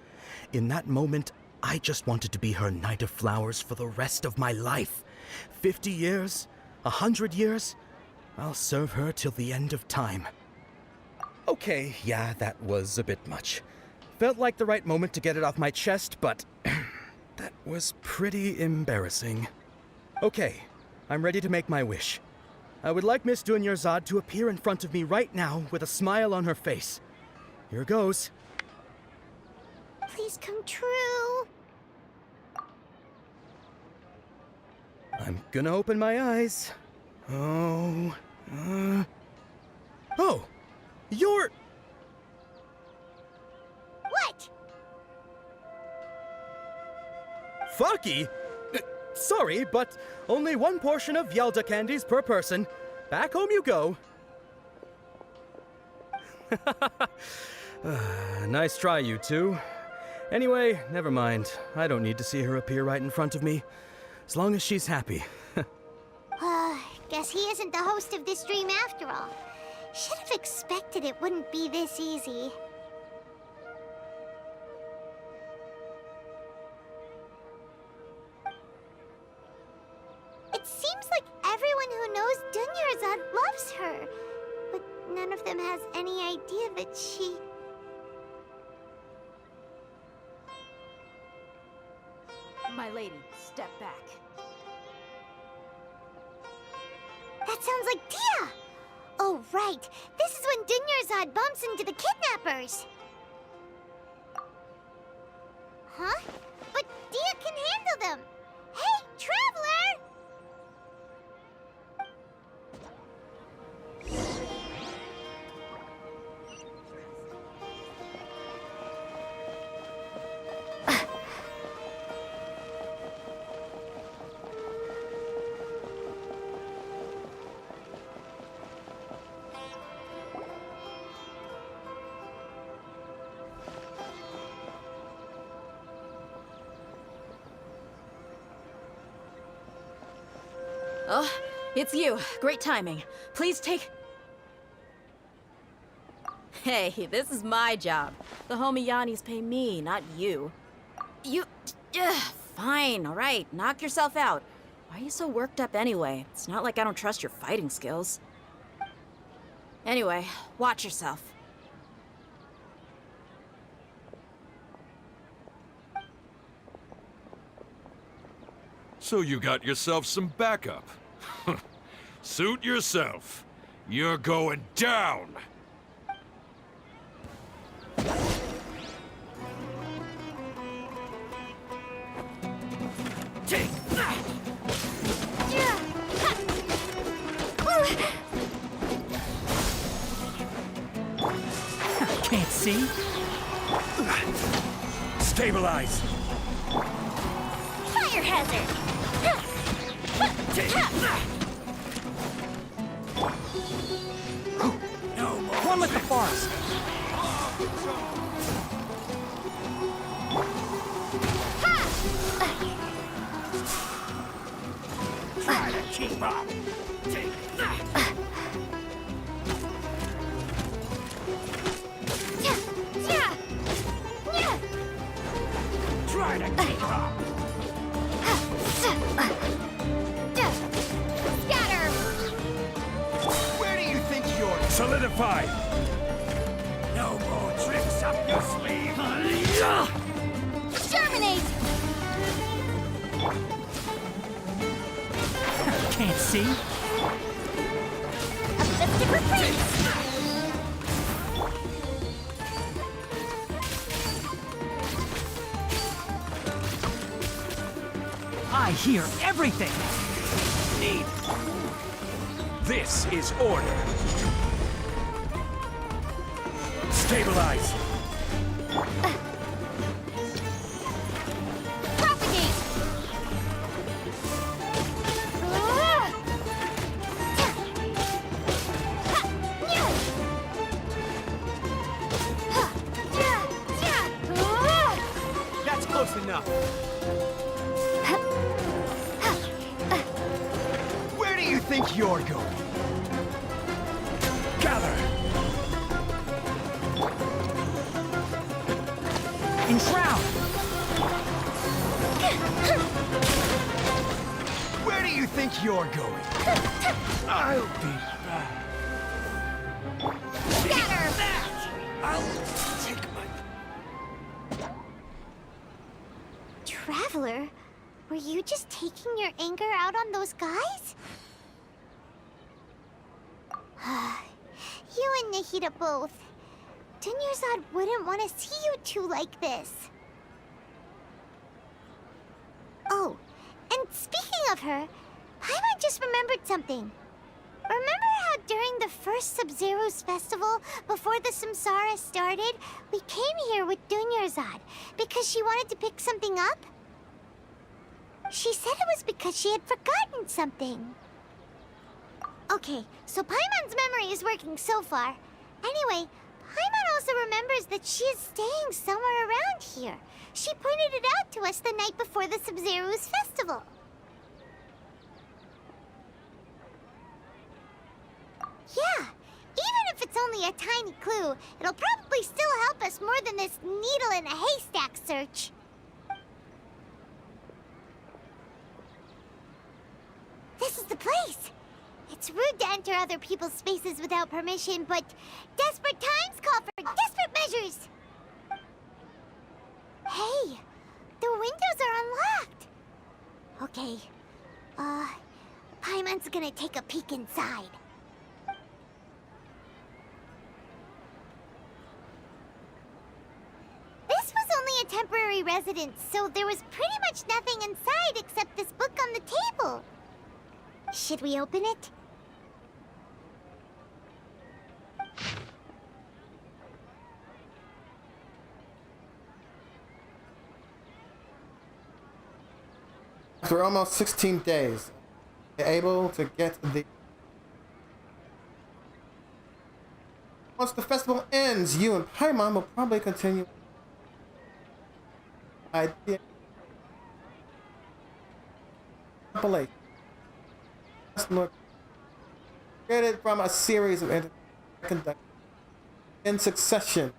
In that moment, I just wanted to be her Knight of Flowers for the rest of my life. 50 years, 100 years, I'll serve her till the end of time. Okay, yeah, that was a bit much. Felt like the right moment to get it off my chest, but that was pretty embarrassing. Okay, I'm ready to make my wish. I would like Miss Dunyarzad to appear in front of me right now with a smile on her face. Here goes. Please come true. I'm gonna open my eyes. Oh, you're... What? Faki? Sorry, but only one portion of Yelda candies per person. Back home you go. Nice try, you two. Anyway, never mind. I don't need to see her appear right in front of me. As long as she's happy. Guess he isn't the host of this dream after all. Should have expected it wouldn't be this easy. It seems like everyone who knows Dunyarzad loves her, but none of them has any idea that she... My lady, step back. That sounds like Dia! Oh, right. This is when Dunyarzad bumps into the kidnappers. Huh? But Dia can handle them. Hey, Traveler! Oh, it's you. Great timing. Please take... Hey, this is my job. The Homiyanis pay me, not you. You... Fine, all right. Knock yourself out. Why are you so worked up anyway? It's not like I don't trust your fighting skills. Anyway, watch yourself. So you got yourself some backup. Suit yourself. You're going down! Take that! Can't see? Stabilize! Fire hazard! Take that! No more. One with the forest. Try to keep up! Take that! Try to keep up! Scatter! Where do you think you're... Solidify! No more tricks up your sleeve! Germinate! Can't see? Uplifted retreat! I hear everything! Need. This is order. Stabilize. Propagate! Close enough. Where do you think you're going? Gather! Enshroud! Where do you think you're going? I'll be back. I'll take my... Traveler, were you just taking your anger out on those guys? You and Nahida both. Dunyarzad wouldn't want to see you two like this. Oh, and speaking of her, Paimon just remembered something. Remember how during the first Sub-Zero's festival, before the Samsara started, we came here with Dunyarzad because she wanted to pick something up? She said it was because she had forgotten something. Okay, so Paimon's memory is working so far. Anyway, Paimon also remembers that she is staying somewhere around here. She pointed it out to us the night before the Sub-Zero's festival. Yeah, even if it's only a tiny clue, it'll probably still help us more than this needle in a haystack search. This is the place. It's rude to enter other people's spaces without permission, but desperate times call for desperate measures. Hey, the windows are unlocked. Okay, Paimon's gonna take a peek inside. This was only a temporary residence, so there was pretty much nothing inside except this book on the table. Should we open it? After almost 16 days, you're able to get the... Once the festival ends, you and Paimon will probably continue... idea... compilation. Created from a series of interviews conducted in succession.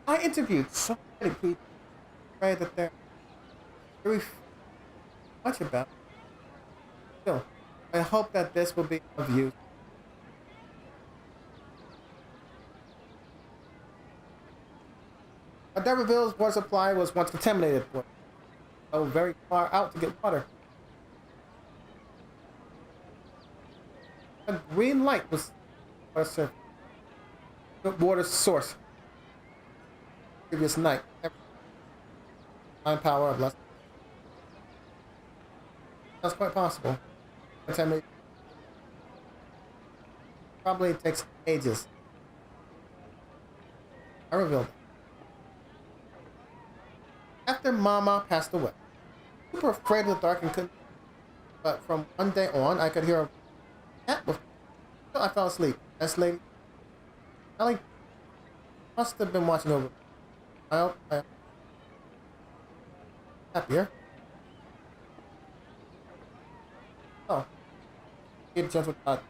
I interviewed so many people. Pray that they're very much about. Still, I hope that this will be of use. D'Urberville's water supply was once contaminated. So very far out to get water. A green light was water source. Previous night. Power of less. That's quite possible. Probably takes ages. I revealed it. After Mama passed away, super afraid of the dark and couldn't. But from one day on, I could hear a cat with. So I fell asleep. This lady, Ellie, must have been watching over. I happier. Oh. Get a chance with that.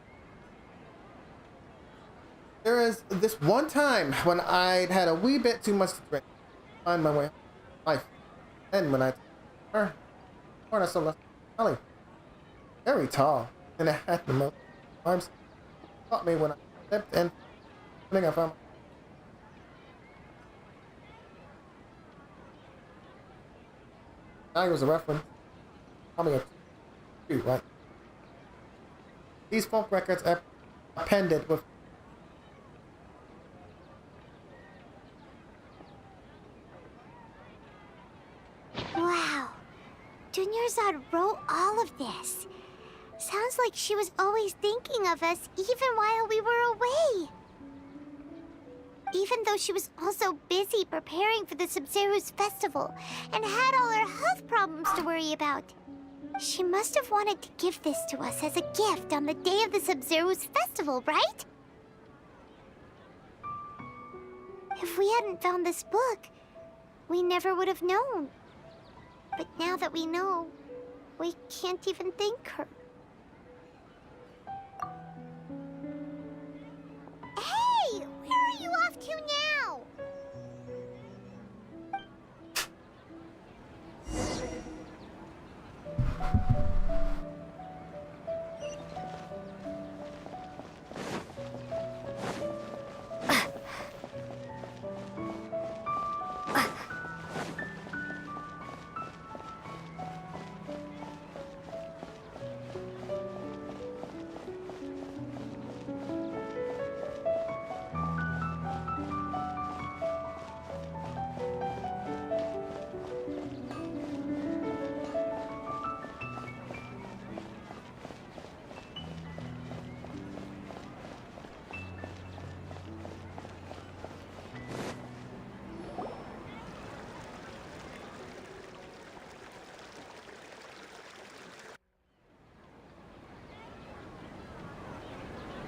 There is this one time when I'd had a wee bit too much to drink. Find my way home. Life. And when I I saw left Ellie. Very tall. And I had the most arms. Caught me when I stepped in. I think I found Now was a reference. Probably a 2, right? These folk records are appended with Wow. Dunyarzad wrote all of this. Sounds like she was always thinking of us even while we were away. Even though she was also busy preparing for the Sub-Zero's festival and had all her health problems to worry about. She must have wanted to give this to us as a gift on the day of the Sub-Zero's festival, right? If If we hadn't found this book, we never would have known. But now that we know, we can't even thank her. Hey! Where are you off to now?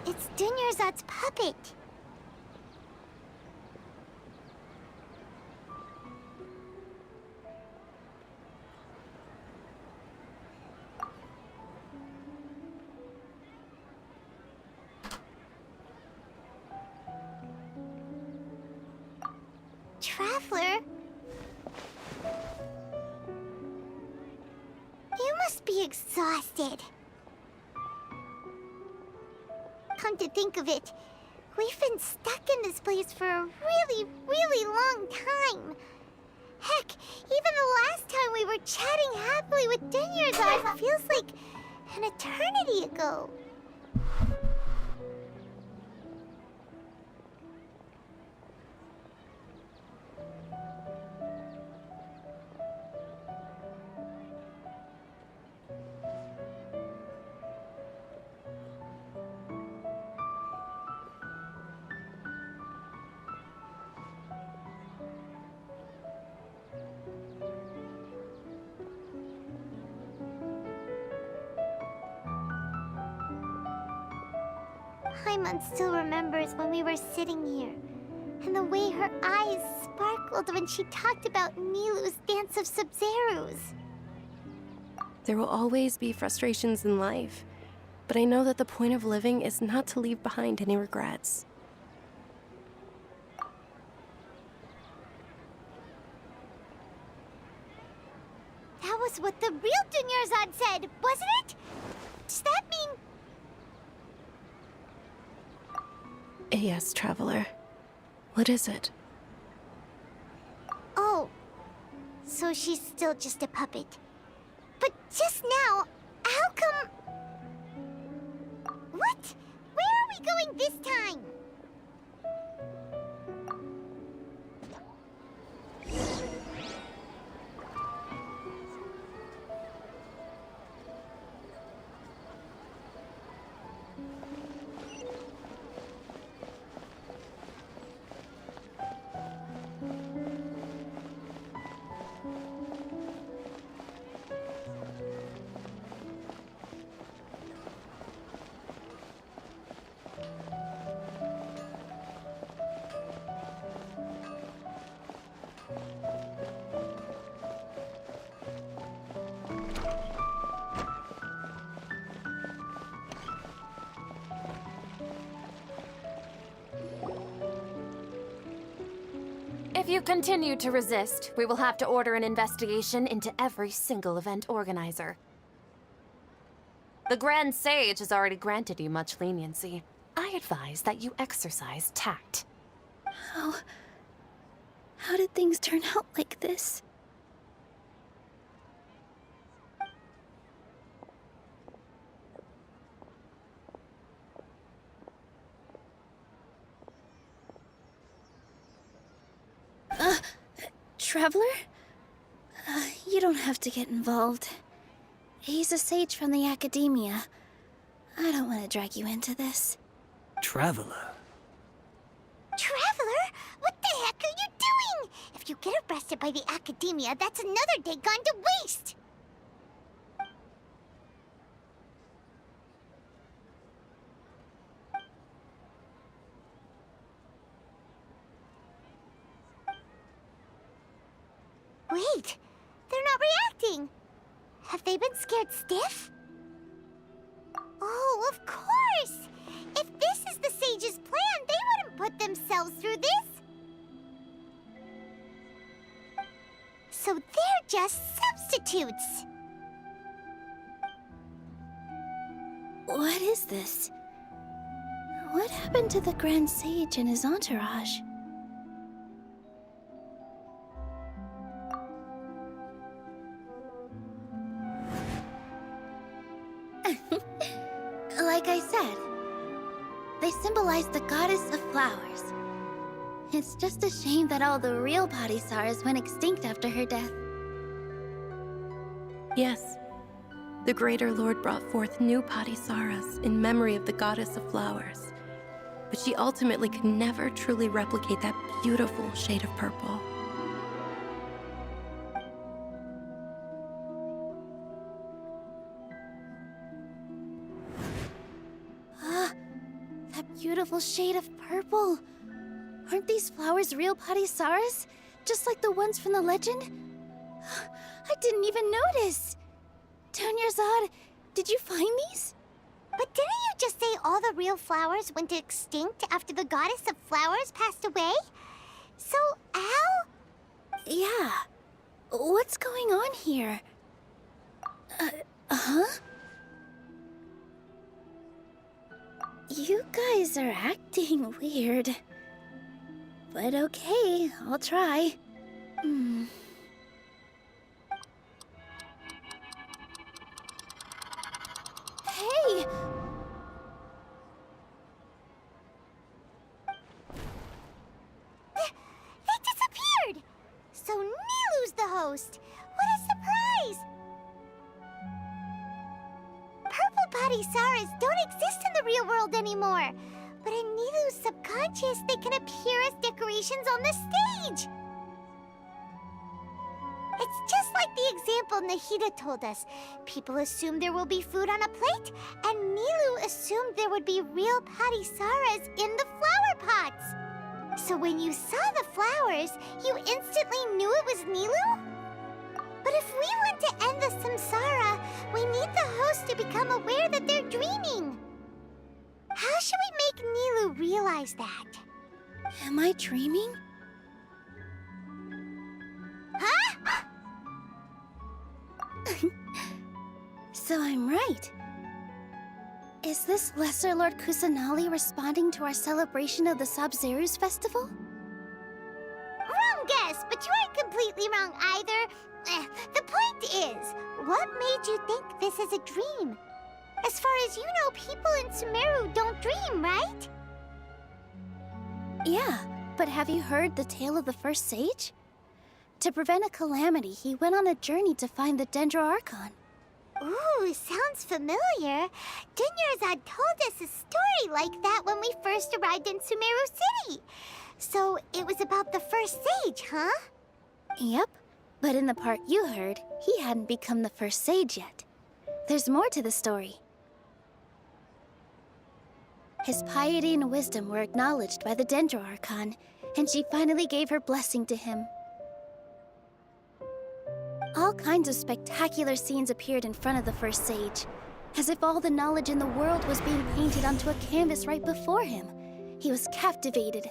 It's Dunyarzad's puppet. Traveler? You must be exhausted. Come to think of it, we've been stuck in this place for a really, really long time. Heck, even the last time we were chatting happily with Dunyarzad feels like an eternity ago. Paimon still remembers when we were sitting here, and the way her eyes sparkled when she talked about Nilou's Dance of Sub-Zerus. There will always be frustrations in life, but I know that the point of living is not to leave behind any regrets. That was what the real Dunyarzad said, wasn't it? Does that mean... Yes, Traveler. What is it? Oh, so she's still just a puppet. But just now, how come... What? Where are we going this time? If you continue to resist, we will have to order an investigation into every single event organizer. The Grand Sage has already granted you much leniency. I advise that you exercise tact. How did things turn out like this? Traveler? You don't have to get involved. He's a sage from the Academia. I don't want to drag you into this. Traveler? Traveler? What the heck are you doing? If you get arrested by the Academia, that's another day gone to waste! Wait, they're not reacting. Have they been scared stiff? Oh, of course! If this is the sage's plan, they wouldn't put themselves through this. So they're just substitutes. What is this? What happened to the Grand Sage and his entourage? Like I said, they symbolize the goddess of flowers. It's just a shame that all the real Padisaras went extinct after her death. Yes, the Greater Lord brought forth new Padisaras in memory of the goddess of flowers, but she ultimately could never truly replicate that beautiful shade of purple. That beautiful shade of purple. Aren't these flowers real Padisaras? Just like the ones from the legend? I didn't even notice. Dunyarzad, did you find these? But didn't you just say all the real flowers went extinct after the goddess of flowers passed away? So, how? Yeah. What's going on here? Huh? You guys are acting weird. But okay, I'll try. Hey! They disappeared! So Nilu's the host. What a surprise! Purple Padisaras don't exist in the real world anymore. But in Nilu's subconscious, they can appear as decorations on the stage. It's just like the example Nahida told us. People assume there will be food on a plate, and Nilu assumed there would be real Padisaras in the flower pots. So when you saw the flowers, you instantly knew it was Nilu? But if we want to end the samsara, we need the host to become aware that they're dreaming. How should we make Nilu realize that? Am I dreaming? Huh? So I'm right. Is this Lesser Lord Kusanali responding to our celebration of the Sabzeruz festival? Wrong guess, but you aren't completely wrong either. The point is, what made you think this is a dream? As far as you know, people in Sumeru don't dream, right? Yeah, but have you heard the tale of the first sage? To prevent a calamity, he went on a journey to find the Dendro Archon. Ooh, sounds familiar. Dunyarzad told us a story like that when we first arrived in Sumeru City. So it was about the first sage, huh? Yep, but in the part you heard, he hadn't become the first sage yet. There's more to the story. His piety and wisdom were acknowledged by the Dendro Archon, and she finally gave her blessing to him. All kinds of spectacular scenes appeared in front of the first sage, as if all the knowledge in the world was being painted onto a canvas right before him. He was captivated.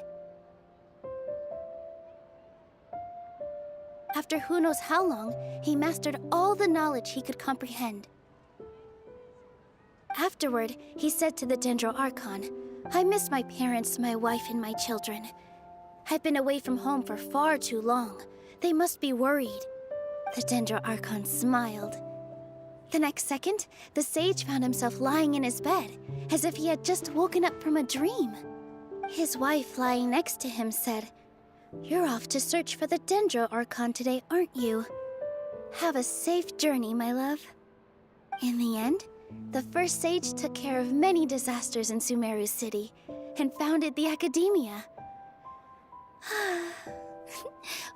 After who knows how long, he mastered all the knowledge he could comprehend. Afterward, he said to the Dendro Archon, "I miss my parents, my wife, and my children. I've been away from home for far too long. They must be worried." The Dendro Archon smiled. The next second, the sage found himself lying in his bed, as if he had just woken up from a dream. His wife, lying next to him, said, "You're off to search for the Dendro Archon today, aren't you? Have a safe journey, my love." In the end, the first sage took care of many disasters in Sumeru City and founded the Academia.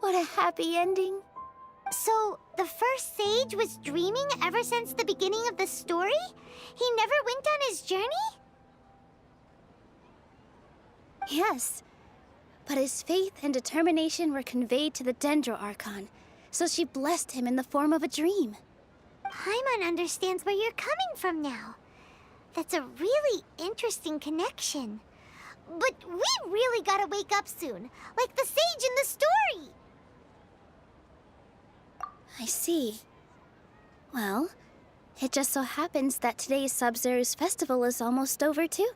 What a happy ending. So, the first sage was dreaming ever since the beginning of the story? He never went on his journey? Yes, but his faith and determination were conveyed to the Dendro Archon, so she blessed him in the form of a dream. Paimon understands where you're coming from now. That's a really interesting connection. But we really gotta wake up soon, like the sage in the story. I see. Well, it just so happens that today's Sabzeruz festival is almost over too.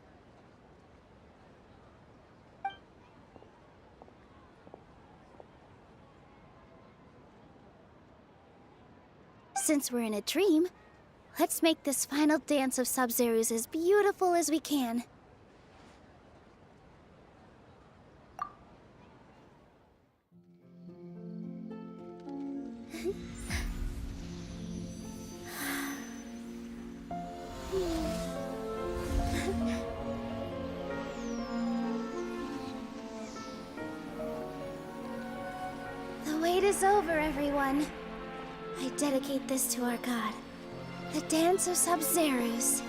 Since we're in a dream, let's make this final dance of Sabzeruz as beautiful as we can. The wait is over, everyone. I dedicate this to our god, the Dance of Sabzeruz.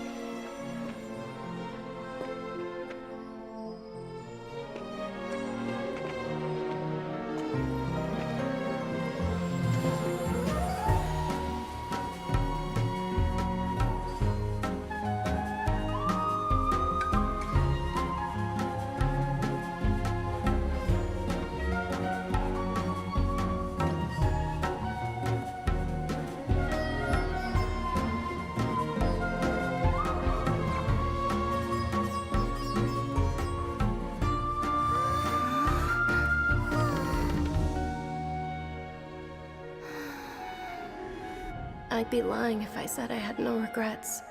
I'd be lying if I said I had no regrets.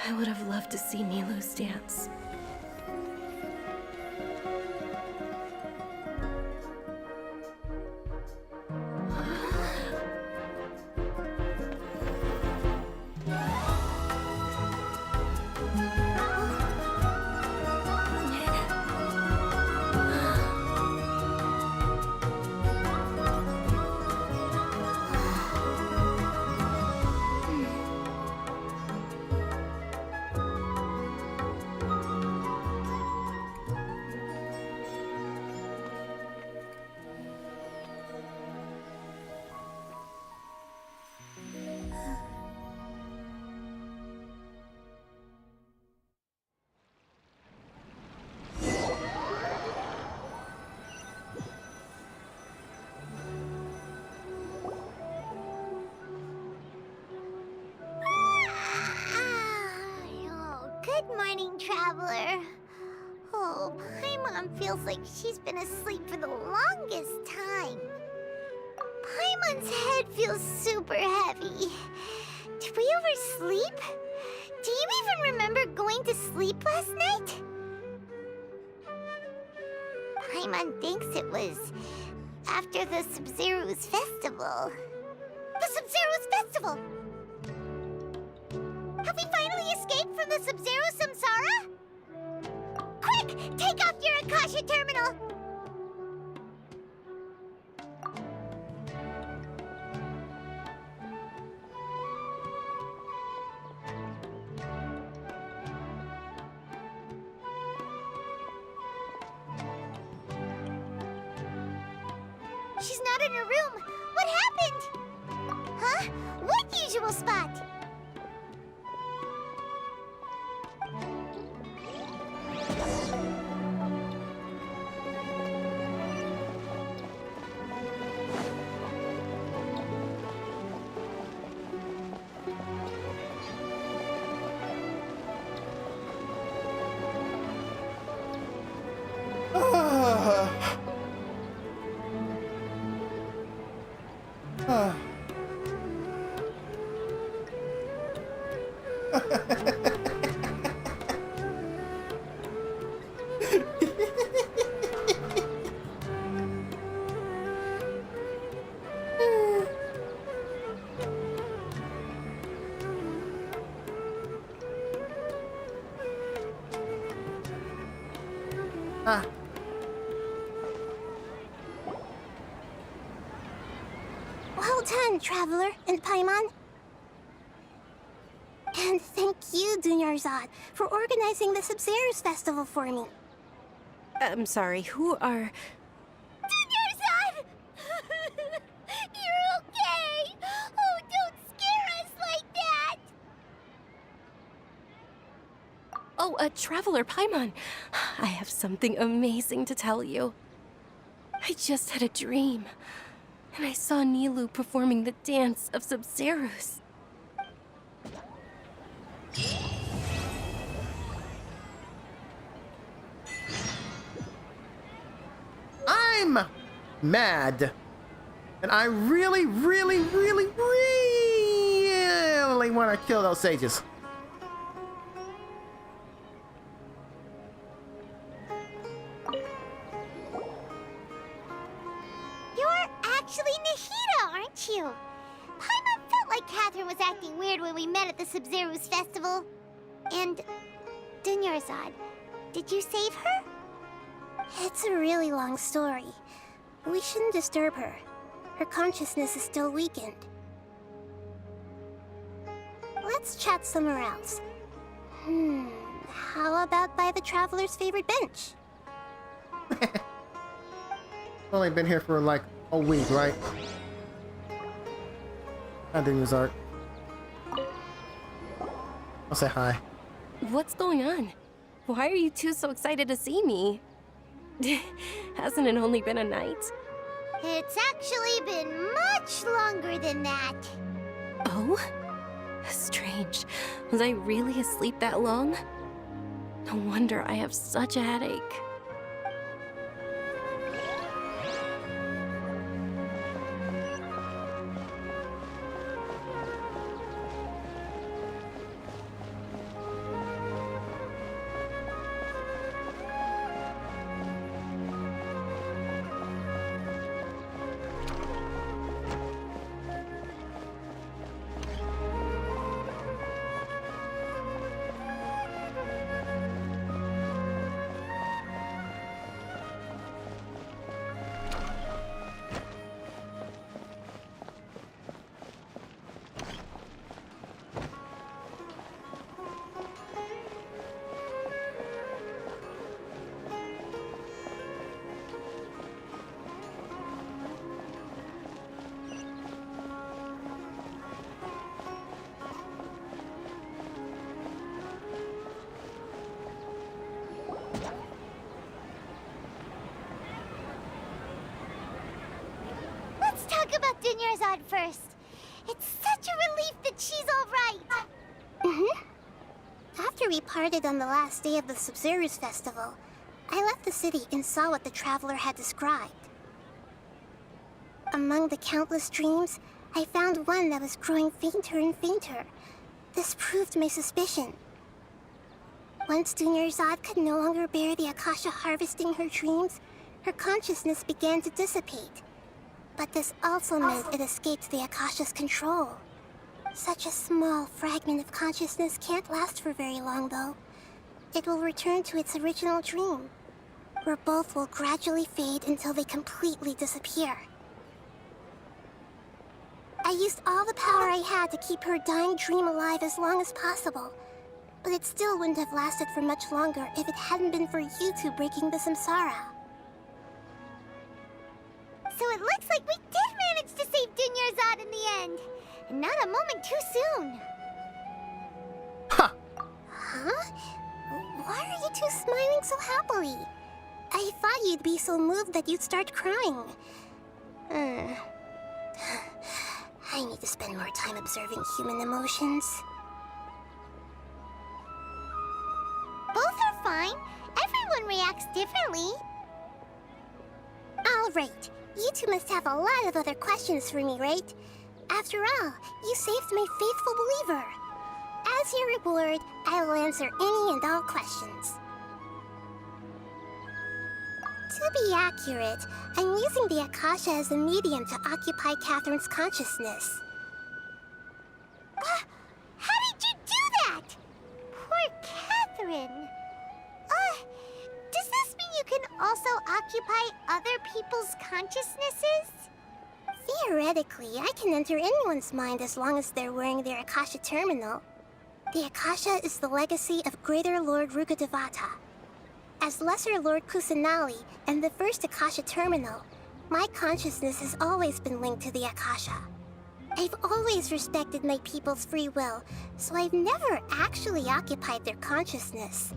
I would have loved to see Nilou's dance. Good morning, traveler. Oh, Paimon feels like she's been asleep for the longest time. Paimon's head feels super heavy. Did we oversleep? Do you even remember going to sleep last night? Paimon thinks it was after the Sabzeruz festival. The Sabzeruz festival! Have we finally escaped from the Sabzeruz Samsara? Quick! Take off your Akasha terminal! She's not in her room. What happened? Huh? What usual spot? Well done, Traveler and Paimon. And thank you, Dunyarzad, for organizing the Sabzeruz festival for me. I'm sorry, who are... Dunyarzad! You're okay! Oh, don't scare us like that! Oh, Traveler Paimon, I have something amazing to tell you. I just had a dream, and I saw Nilou performing the dance of Sabzeruz. I'm mad. And I really want to kill those sages. You're actually Nahida, aren't you? Paimon felt like Catherine was acting weird when we met at the Sabzeruz festival. And Dunyarzad, did you save her? It's a really long story. We shouldn't disturb her. Her consciousness is still weakened. Let's chat somewhere else. How about by the Traveler's favorite bench? Only been here for like a week, right? Hi, Dunyarzad. I'll say hi. What's going on? Why are you two so excited to see me? Hasn't it only been a night? It's actually been much longer than that. Oh? Strange. Was I really asleep that long? No wonder I have such a headache. Let's talk about Dunyarzad first. It's such a relief that she's all right. After we parted on the last day of the Sabzeruz festival, I left the city and saw what the Traveler had described. Among the countless dreams, I found one that was growing fainter and fainter. This proved my suspicion. Once Dunyarzad could no longer bear the Akasha harvesting her dreams, her consciousness began to dissipate. But this also meant it escaped the Akasha's control. Such a small fragment of consciousness can't last for very long, though. It will return to its original dream, where both will gradually fade until they completely disappear. I used all the power I had to keep her dying dream alive as long as possible, but it still wouldn't have lasted for much longer if it hadn't been for you two breaking the samsara. So it looks like we did manage to save Dunyarzad in the end. And not a moment too soon. Ha! Huh? Why are you two smiling so happily? I thought you'd be so moved that you'd start crying. I need to spend more time observing human emotions. Both are fine. Everyone reacts differently. All right. You two must have a lot of other questions for me, right? After all, you saved my faithful believer. As your reward, I will answer any and all questions. To be accurate, I'm using the Akasha as a medium to occupy Catherine's consciousness. How did you do that? Poor Catherine. Does this mean you can also occupy other people's consciousnesses? Theoretically, I can enter anyone's mind as long as they're wearing their Akasha terminal. The Akasha is the legacy of Greater Lord Rukkhadevata. As Lesser Lord Kusanali and the first Akasha terminal, my consciousness has always been linked to the Akasha. I've always respected my people's free will, so I've never actually occupied their consciousness.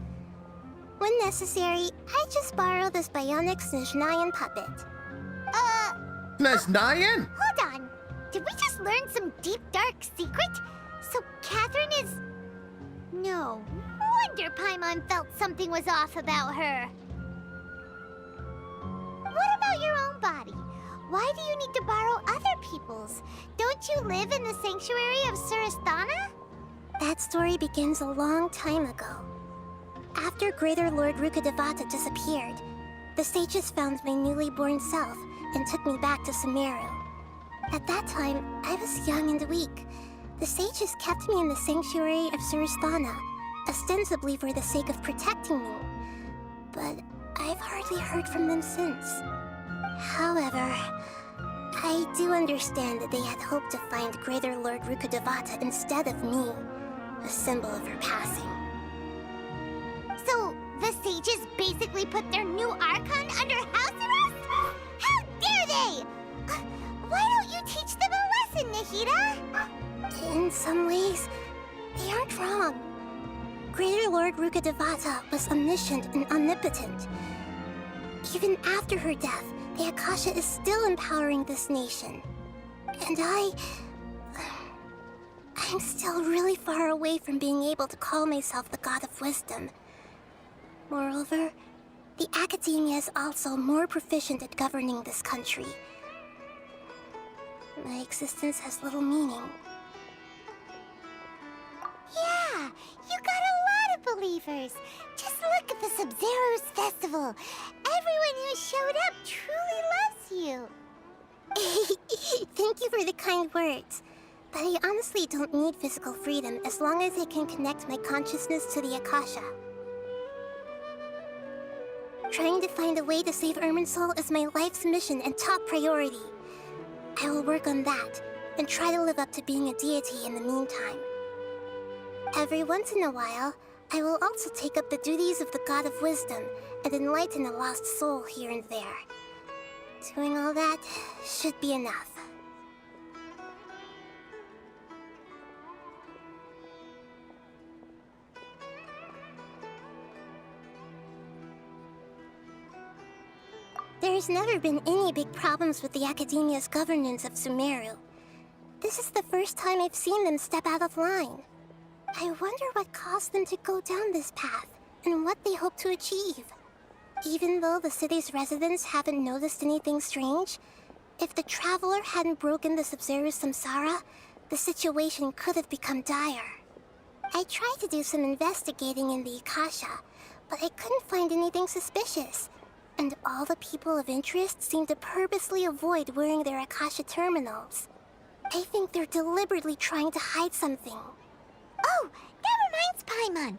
When necessary, I just borrow this bionic Snezhnayan puppet. Snezhnayan? Hold on. Did we just learn some deep, dark secret? So Catherine is... No wonder Paimon felt something was off about her. What about your own body? Why do you need to borrow other people's? Don't you live in the sanctuary of Surasthana? That story begins a long time ago. After Greater Lord Rukkhadevata disappeared, the sages found my newly born self and took me back to Sumeru. At that time, I was young and weak. The sages kept me in the sanctuary of Surasthana, ostensibly for the sake of protecting me. But I've hardly heard from them since. However, I do understand that they had hoped to find Greater Lord Rukkhadevata instead of me, a symbol of her passing. So, the sages basically put their new Archon under house arrest? How dare they! Why don't you teach them a lesson, Nahida? In some ways, they aren't wrong. Greater Lord Rukkhadevata was omniscient and omnipotent. Even after her death, the Akasha is still empowering this nation. And I'm still really far away from being able to call myself the God of Wisdom. Moreover, the Academia is also more proficient at governing this country. My existence has little meaning. Yeah, you got a lot of believers. Just look at the Sub-Zero's festival. Everyone who showed up truly loves you. Thank you for the kind words. But I honestly don't need physical freedom as long as I can connect my consciousness to the Akasha. Trying to find a way to save Irminsul is my life's mission and top priority. I will work on that, and try to live up to being a deity in the meantime. Every once in a while, I will also take up the duties of the God of Wisdom and enlighten a lost soul here and there. Doing all that should be enough. There's never been any big problems with the Academia's governance of Sumeru. This is the first time I've seen them step out of line. I wonder what caused them to go down this path, and what they hope to achieve. Even though the city's residents haven't noticed anything strange, if the Traveler hadn't broken the Sub-Zero Samsara, the situation could have become dire. I tried to do some investigating in the Akasha, but I couldn't find anything suspicious. And all the people of interest seem to purposely avoid wearing their Akasha terminals. I think they're deliberately trying to hide something. Oh, that reminds Paimon.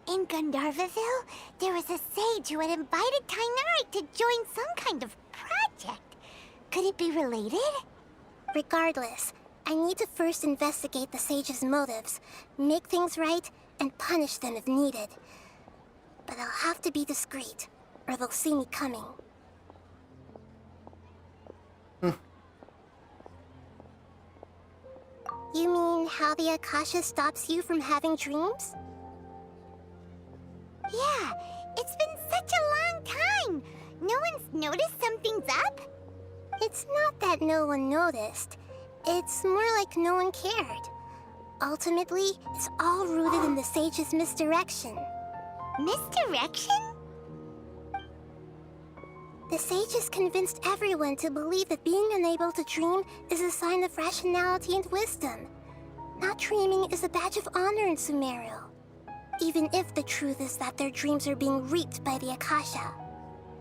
In Gandharvaville, there was a sage who had invited Tighnari to join some kind of project. Could it be related? Regardless, I need to first investigate the sage's motives, make things right, and punish them if needed. But I'll have to be discreet, or they'll see me coming. You mean how the Akasha stops you from having dreams? Yeah, it's been such a long time. No one's noticed something's up? It's not that no one noticed. It's more like no one cared. Ultimately, it's all rooted in the sage's misdirection. Misdirection? The sages convinced everyone to believe that being unable to dream is a sign of rationality and wisdom. Not dreaming is a badge of honor in Sumeru, even if the truth is that their dreams are being reaped by the Akasha.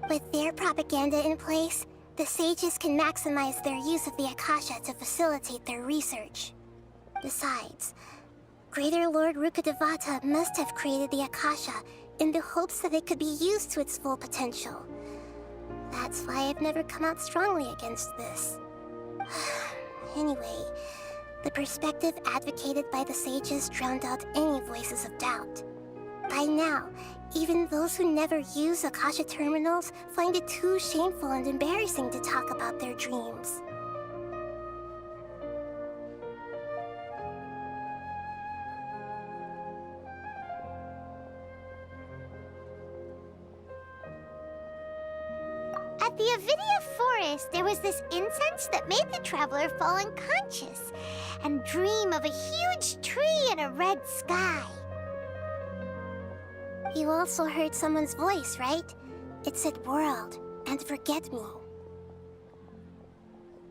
With their propaganda in place, the sages can maximize their use of the Akasha to facilitate their research. Besides, Greater Lord Rukkhadevata must have created the Akasha in the hopes that it could be used to its full potential. That's why I've never come out strongly against this. Anyway, the perspective advocated by the sages drowned out any voices of doubt. By now, even those who never use Akasha terminals find it too shameful and embarrassing to talk about their dreams. the Avidia Forest, there was this incense that made the traveler fall unconscious and dream of a huge tree and a red sky. You also heard someone's voice, right? It said world and forget me.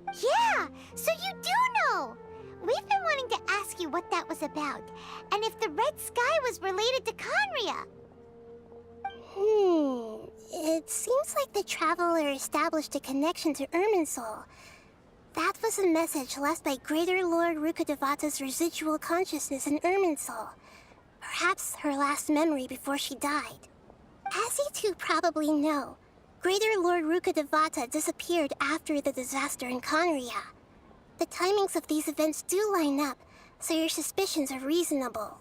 Yeah, so you do know! We've been wanting to ask you what that was about, and if the red sky was related to Conria. It seems like the Traveler established a connection to Irminsul. That was a message left by Greater Lord Rukkhadevata's residual consciousness in Irminsul. Perhaps her last memory before she died. As you two probably know, Greater Lord Rukkhadevata disappeared after the disaster in Conria. The timings of these events do line up, so your suspicions are reasonable.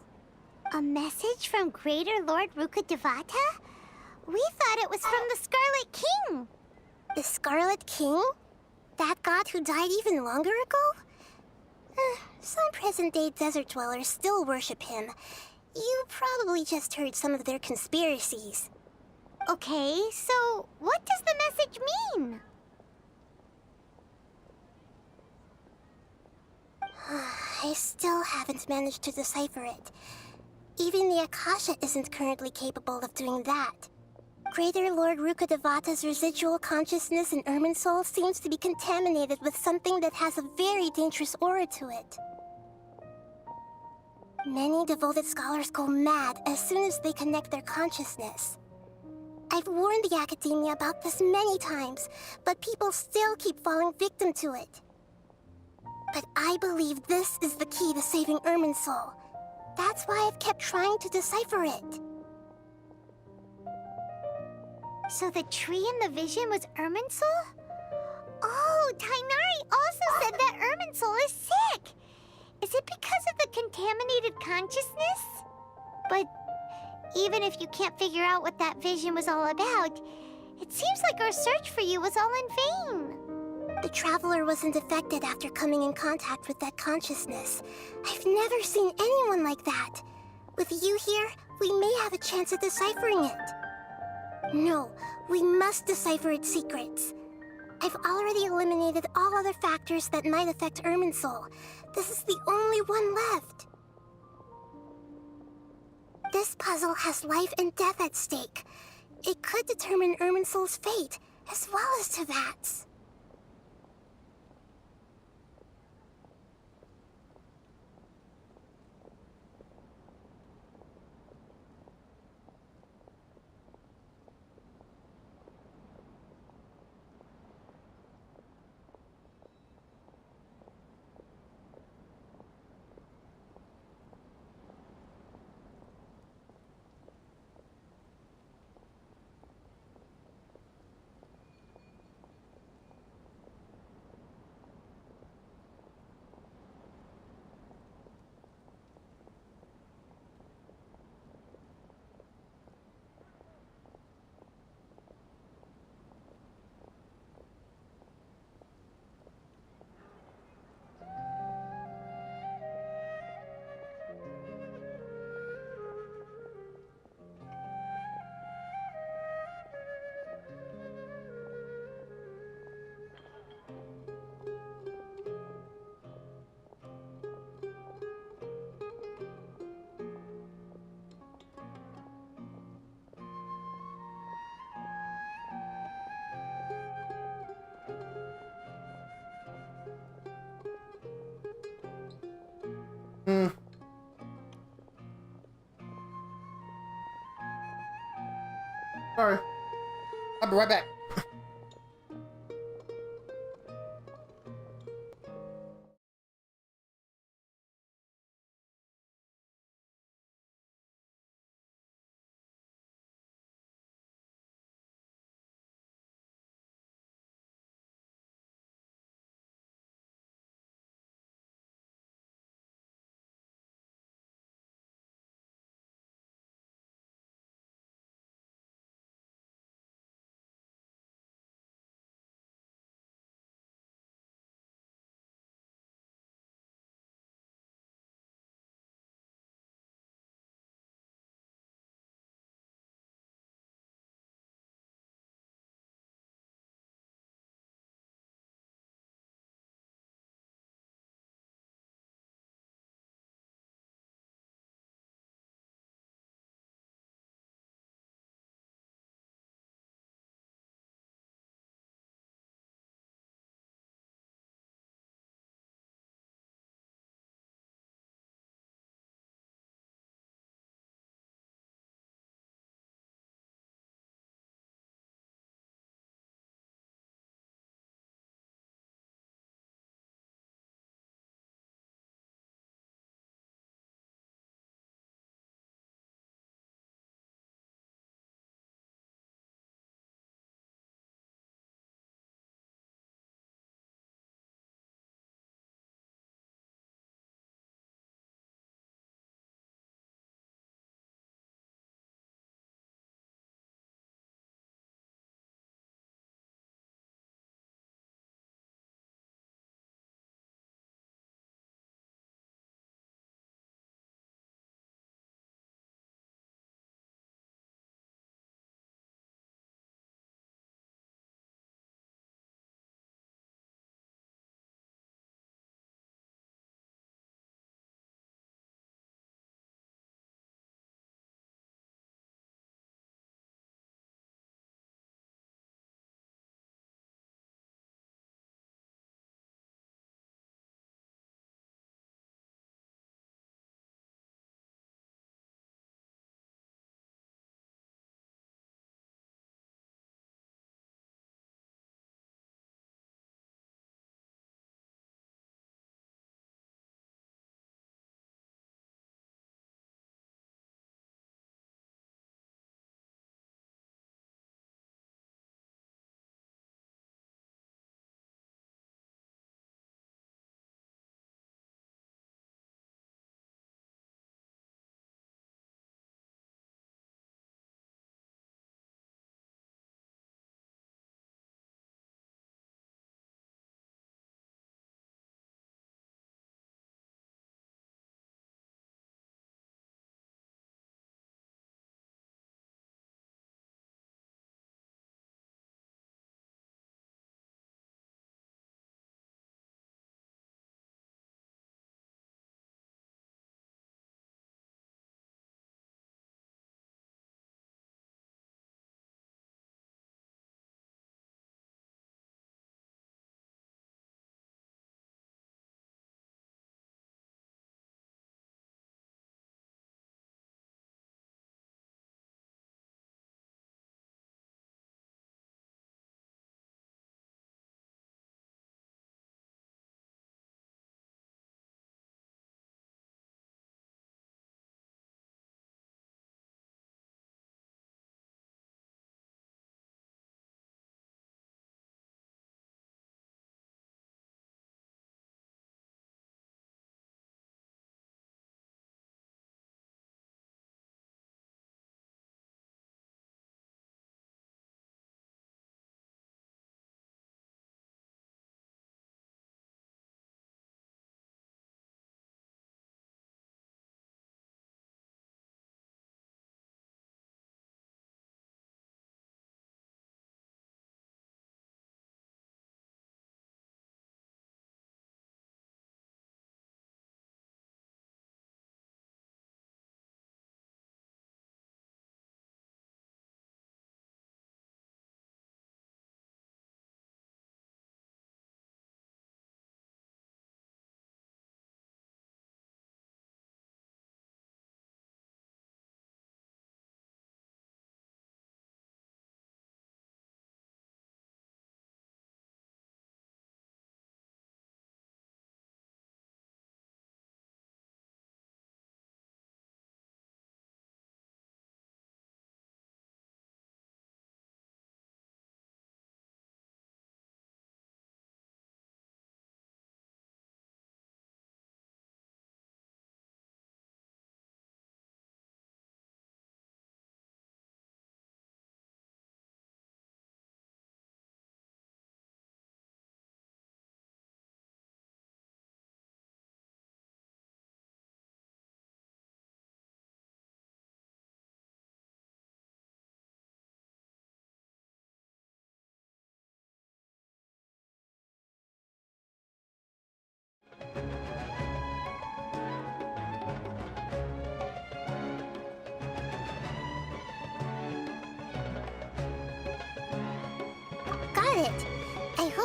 A message from Greater Lord Rukkhadevata? We thought it was from the Scarlet King. The Scarlet King? That god who died even longer ago? Some present-day desert dwellers still worship him. You probably just heard some of their conspiracies. Okay, so what does the message mean? I still haven't managed to decipher it. Even the Akasha isn't currently capable of doing that. Greater Lord Rukkhadevata's residual consciousness in Irminsul seems to be contaminated with something that has a very dangerous aura to it. Many devoted scholars go mad as soon as they connect their consciousness. I've warned the Academia about this many times, but people still keep falling victim to it. But I believe this is the key to saving Irminsul. That's why I've kept trying to decipher it. So the tree in the vision was Irminsul? Oh, Tighnari also said that Irminsul is sick! Is it because of the contaminated consciousness? But even if you can't figure out what that vision was all about, it seems like our search for you was all in vain. The Traveler wasn't affected after coming in contact with that consciousness. I've never seen anyone like that. With you here, we may have a chance at deciphering it. No, we must decipher its secrets. I've already eliminated all other factors that might affect Irminsul. This is the only one left. This puzzle has life and death at stake. It could determine Irminsul's fate, as well as Teyvat's. Sorry. I'll be right back.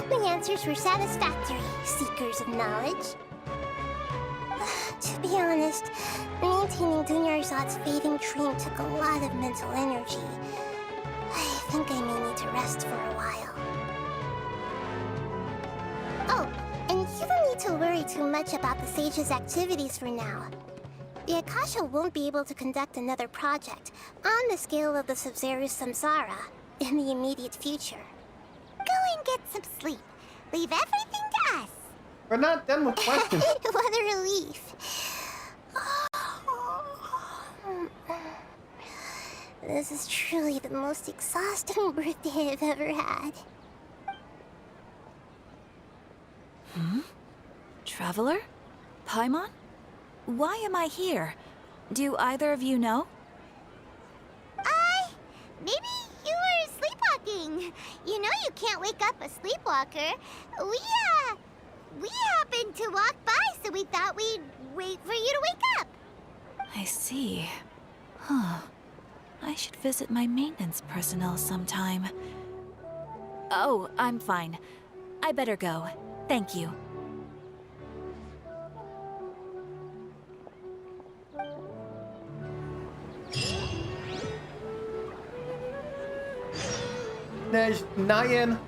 hope my answers were satisfactory, seekers of knowledge. To be honest, maintaining Dunyarzad's fading dream took a lot of mental energy. I think I may need to rest for a while. Oh, and you don't need to worry too much about the Sage's activities for now. The Akasha won't be able to conduct another project on the scale of the Sabzeruz Samsara in the immediate future. Go and get some sleep. Leave everything to us. We're not done with questions. What a relief. This is truly the most exhausting birthday I've ever had. Traveler? Paimon? Why am I here? Do either of you know? Maybe you were sleepwalking. You know you can't wake up a sleepwalker. We happened to walk by, so we thought we'd wait for you to wake up. I see. Huh. I should visit my maintenance personnel sometime. Oh, I'm fine. I better go. Thank you. There's Nyan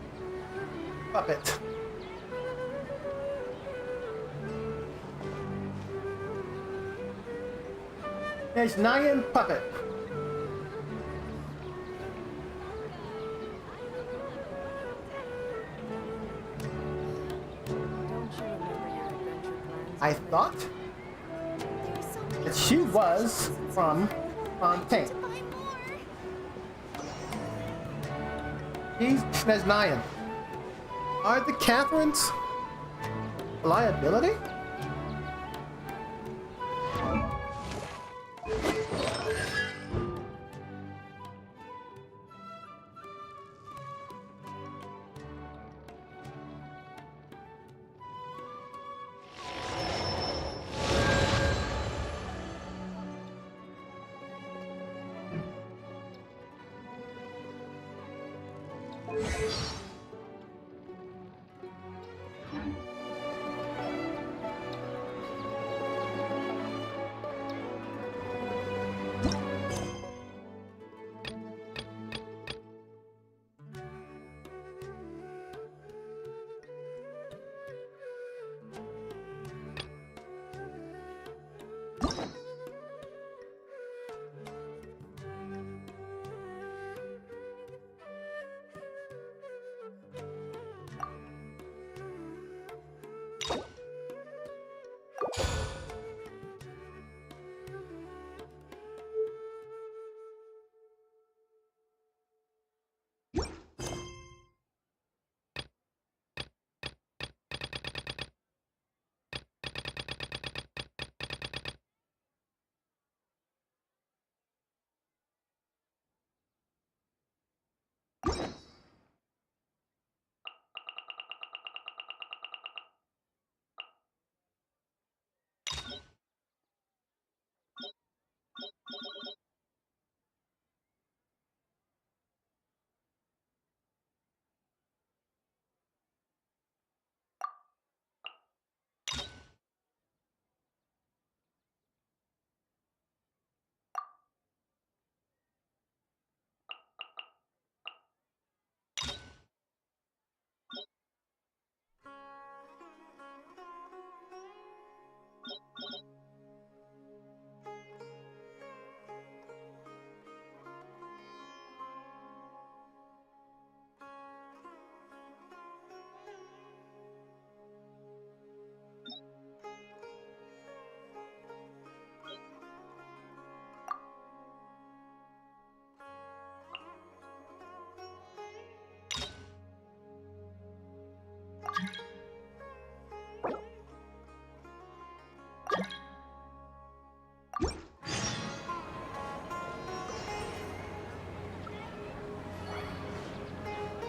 Puppet. There's Nyan Puppet. I thought that she was from Fontaine. There's Nyan. Are the Catherines a liability?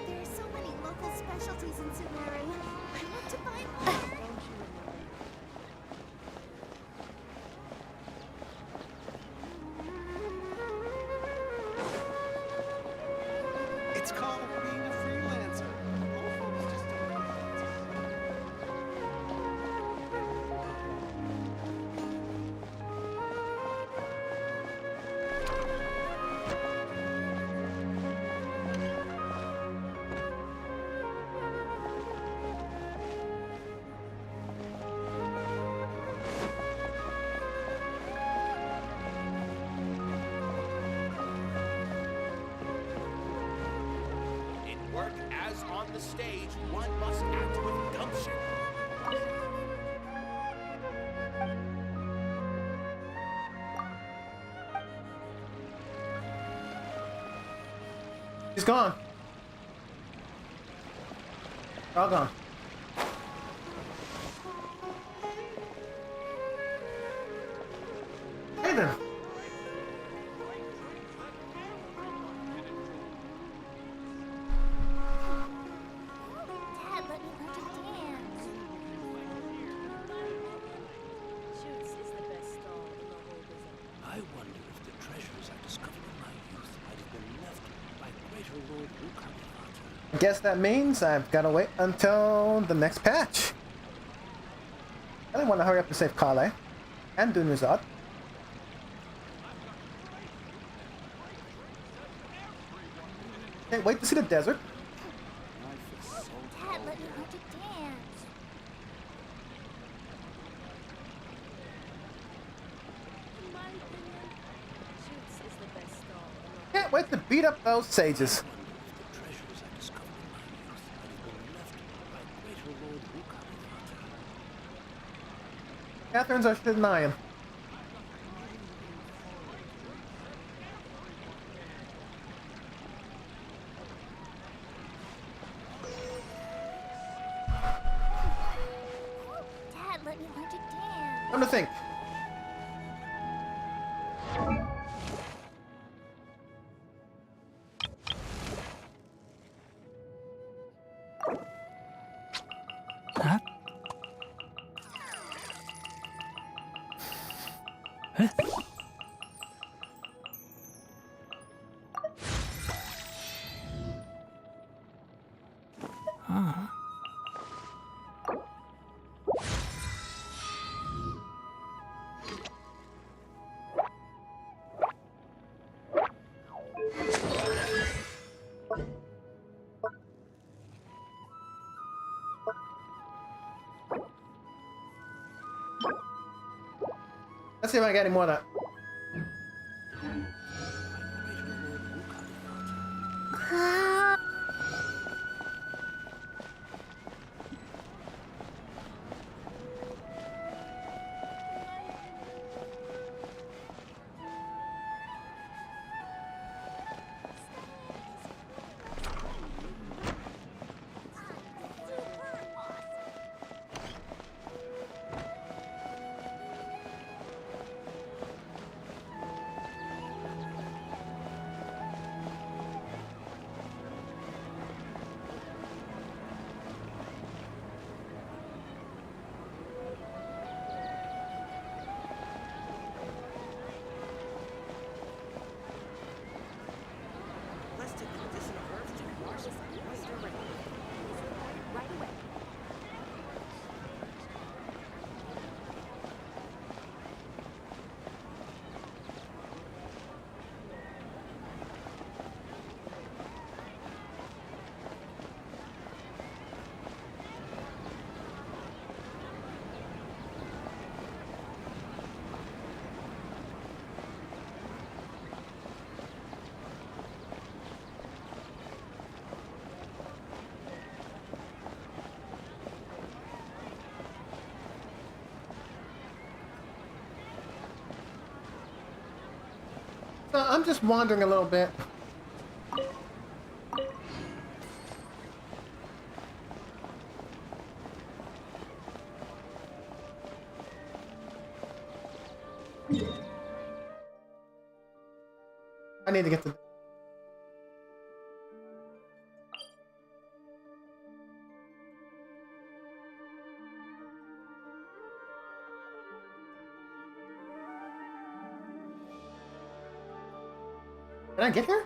There's so many local specialties in Sumeru. I want to buy more. It's called being a freelancer. Old folks just don't the stage, one must act with gumption. He's gone. They're all gone. Hey there. Dad, let me learn to dance. Shoots is the best stall in the whole business. I wonder if the treasures I discovered in my youth might have been left by greater Lord Rukkhadevata. I guess that means I've got to wait until the next patch. I want to hurry up to save Kale and Dunuzad. Can't wait to see the desert. Dad, let me learn to dance. In my opinion, Shoots is the best stall in the Can't wait to beat up those sages. Catherine's our denying. Dad, let me learn to dance. Time to think. Huh? Huh? Huh? Let's see if I get any more of that. So I'm just wandering a little bit. I need to get to... Can I get here?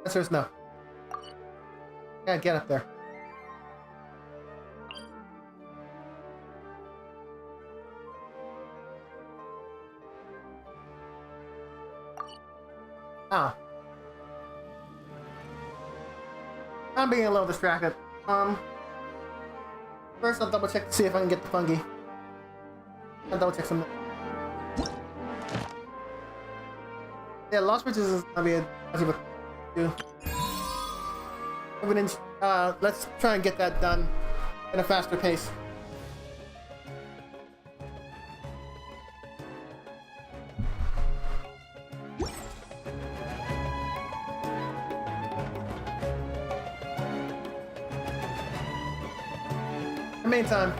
Answer is no. Can't get up there. Oh. I'm being a little distracted. First I'll double check to see if I can get the fungi. I'll double check some. Yeah, Lost Bridges is gonna be a do. Let's try and get that done at a faster pace. Meantime.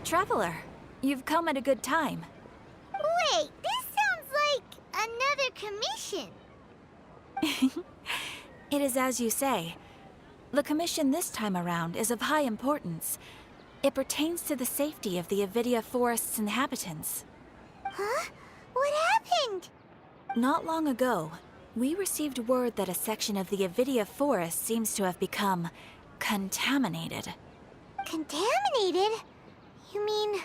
Traveler, you've come at a good time. Wait, this sounds like another commission. It is as you say. The commission this time around is of high importance. It pertains to the safety of the Avidia Forest's inhabitants. Huh? What happened? Not long ago, we received word that a section of the Avidia Forest seems to have become contaminated. Contaminated? You mean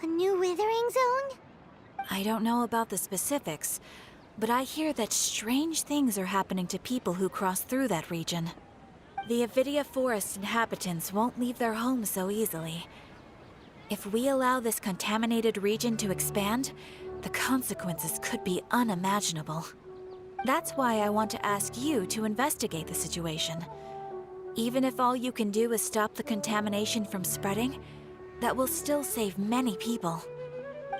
a new withering zone? I don't know about the specifics, but I hear that strange things are happening to people who cross through that region. The Avidia Forest inhabitants won't leave their homes so easily. If we allow this contaminated region to expand, the consequences could be unimaginable. That's why I want to ask you to investigate the situation. Even if all you can do is stop the contamination from spreading, that will still save many people.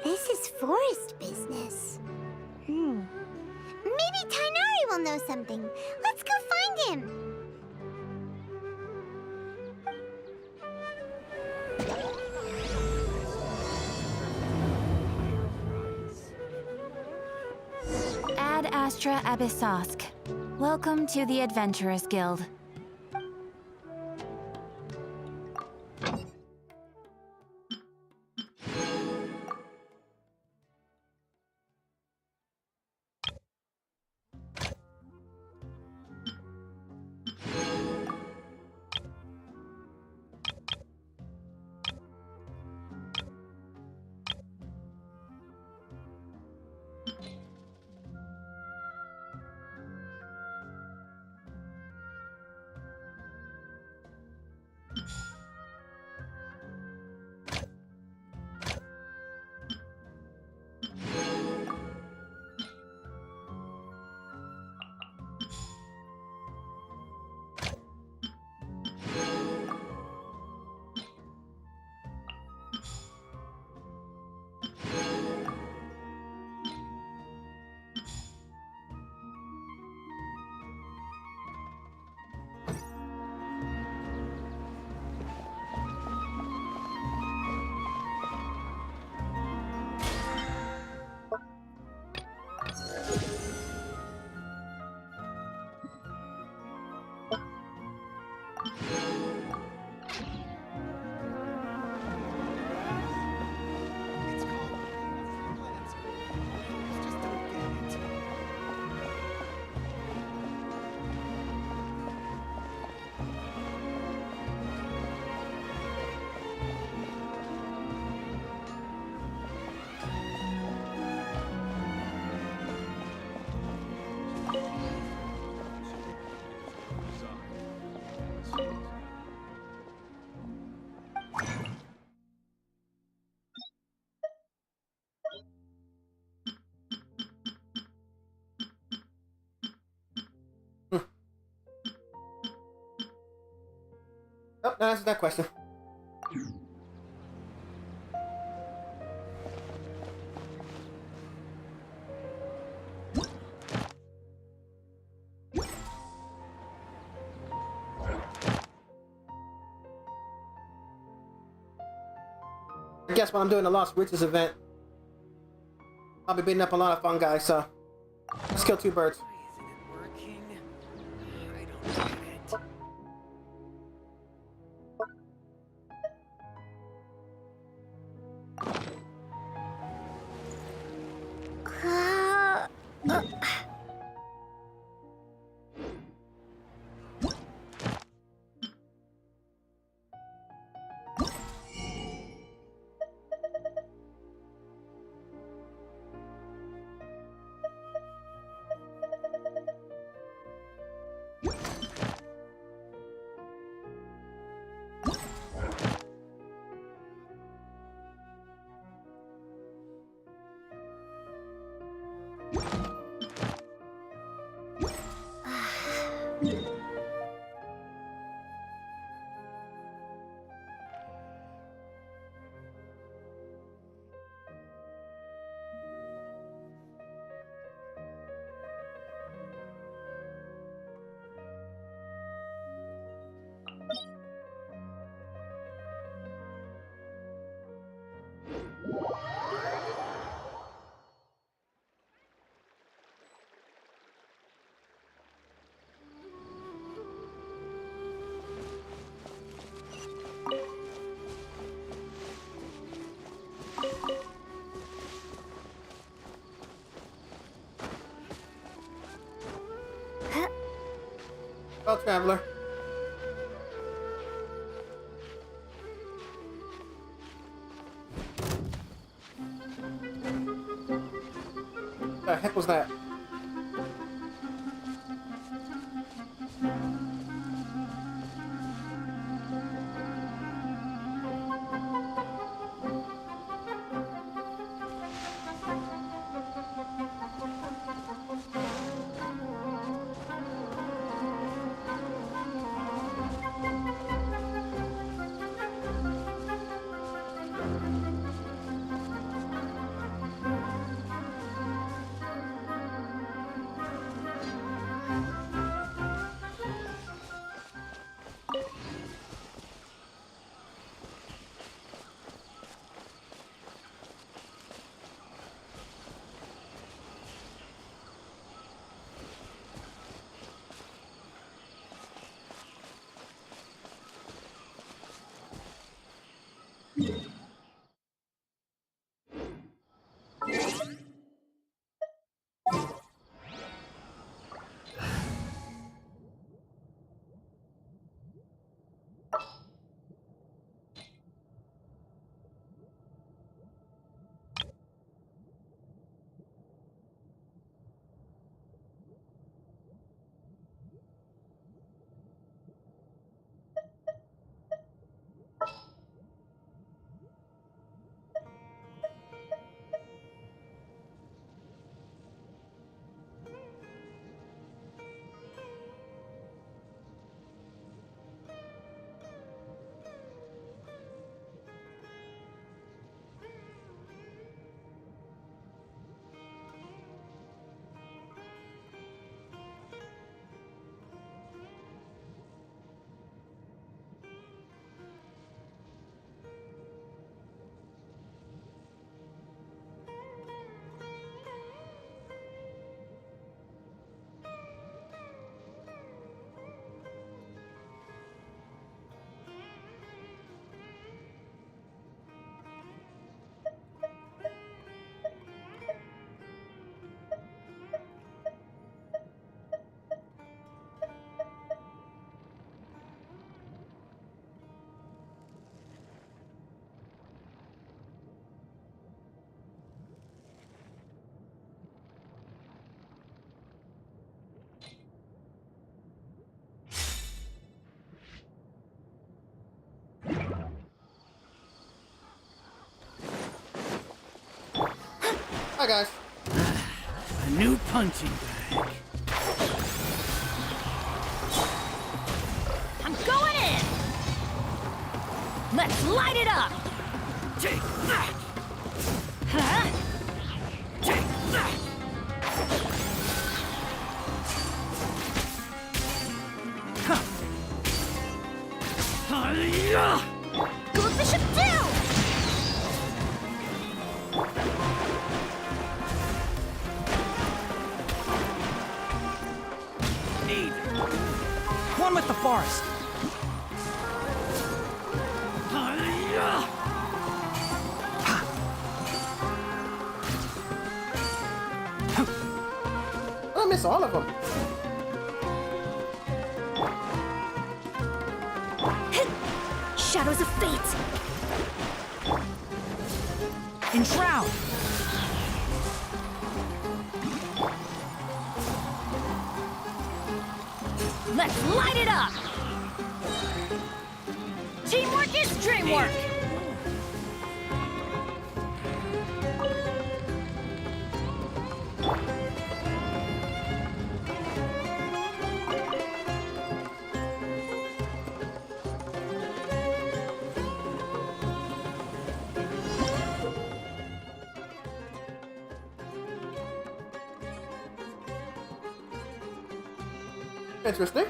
This is forest business. Maybe Tighnari will know something. Let's go find him. Ad Astra Abyssosk. Welcome to the Adventurers Guild. Oh, that answers that question. I guess when I'm doing the Lost Riches event, I'll be beating up a lot of fungi, so let's kill two birds. Well, traveler. What the heck was that? Hi, guys. A new punching bag. I'm going in! Let's light it up! Take that! Huh? Take that! Hi-ya! Go Bishop 2! One with the forest. I miss all of them. Shadows of Fate! Enshroud! Let's light it up! Teamwork is dreamwork! Interesting.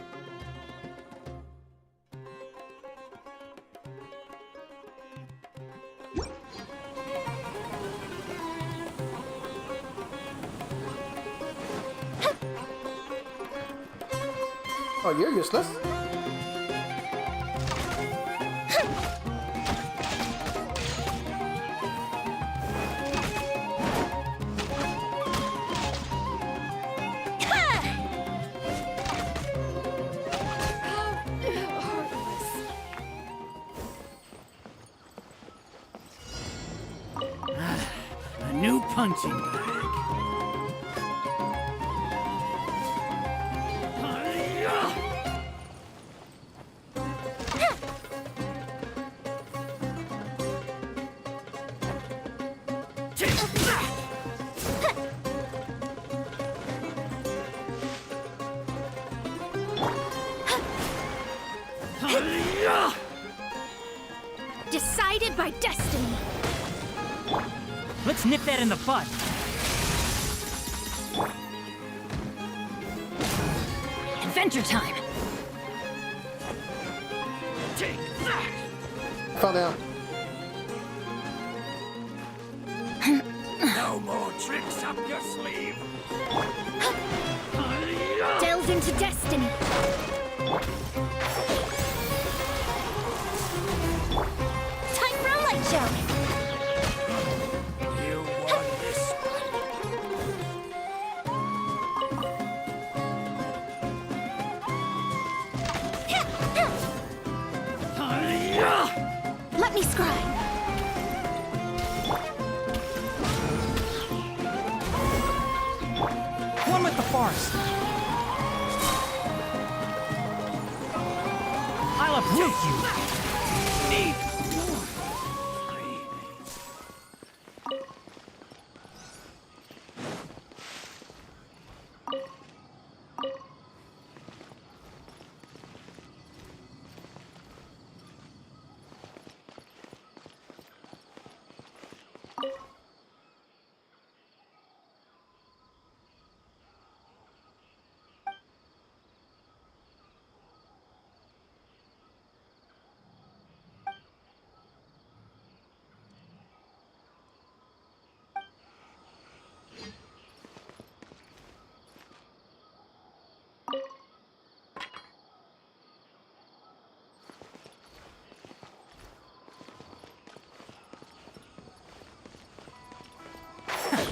Oh, you're useless. punching bag. Decided by destiny. Let's nip that in the bud. Adventure time. Take that. Fall down. No more tricks up your sleeve. Delve into destiny. Time for a light show. You won this one. Let me scry. One with the farce. I'll uproot you. Need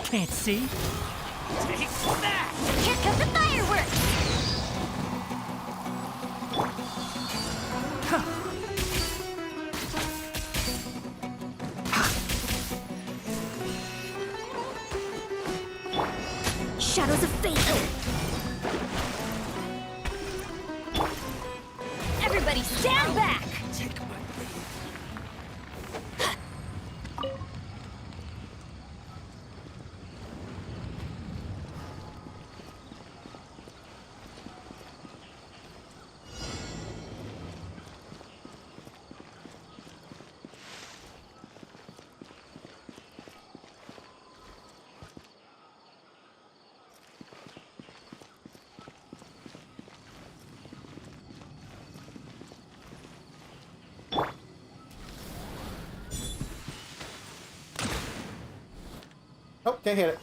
Can't see. take that. Here come the fireworks. Shadows of fate. Everybody stand back. Take my Oh, can't hit it.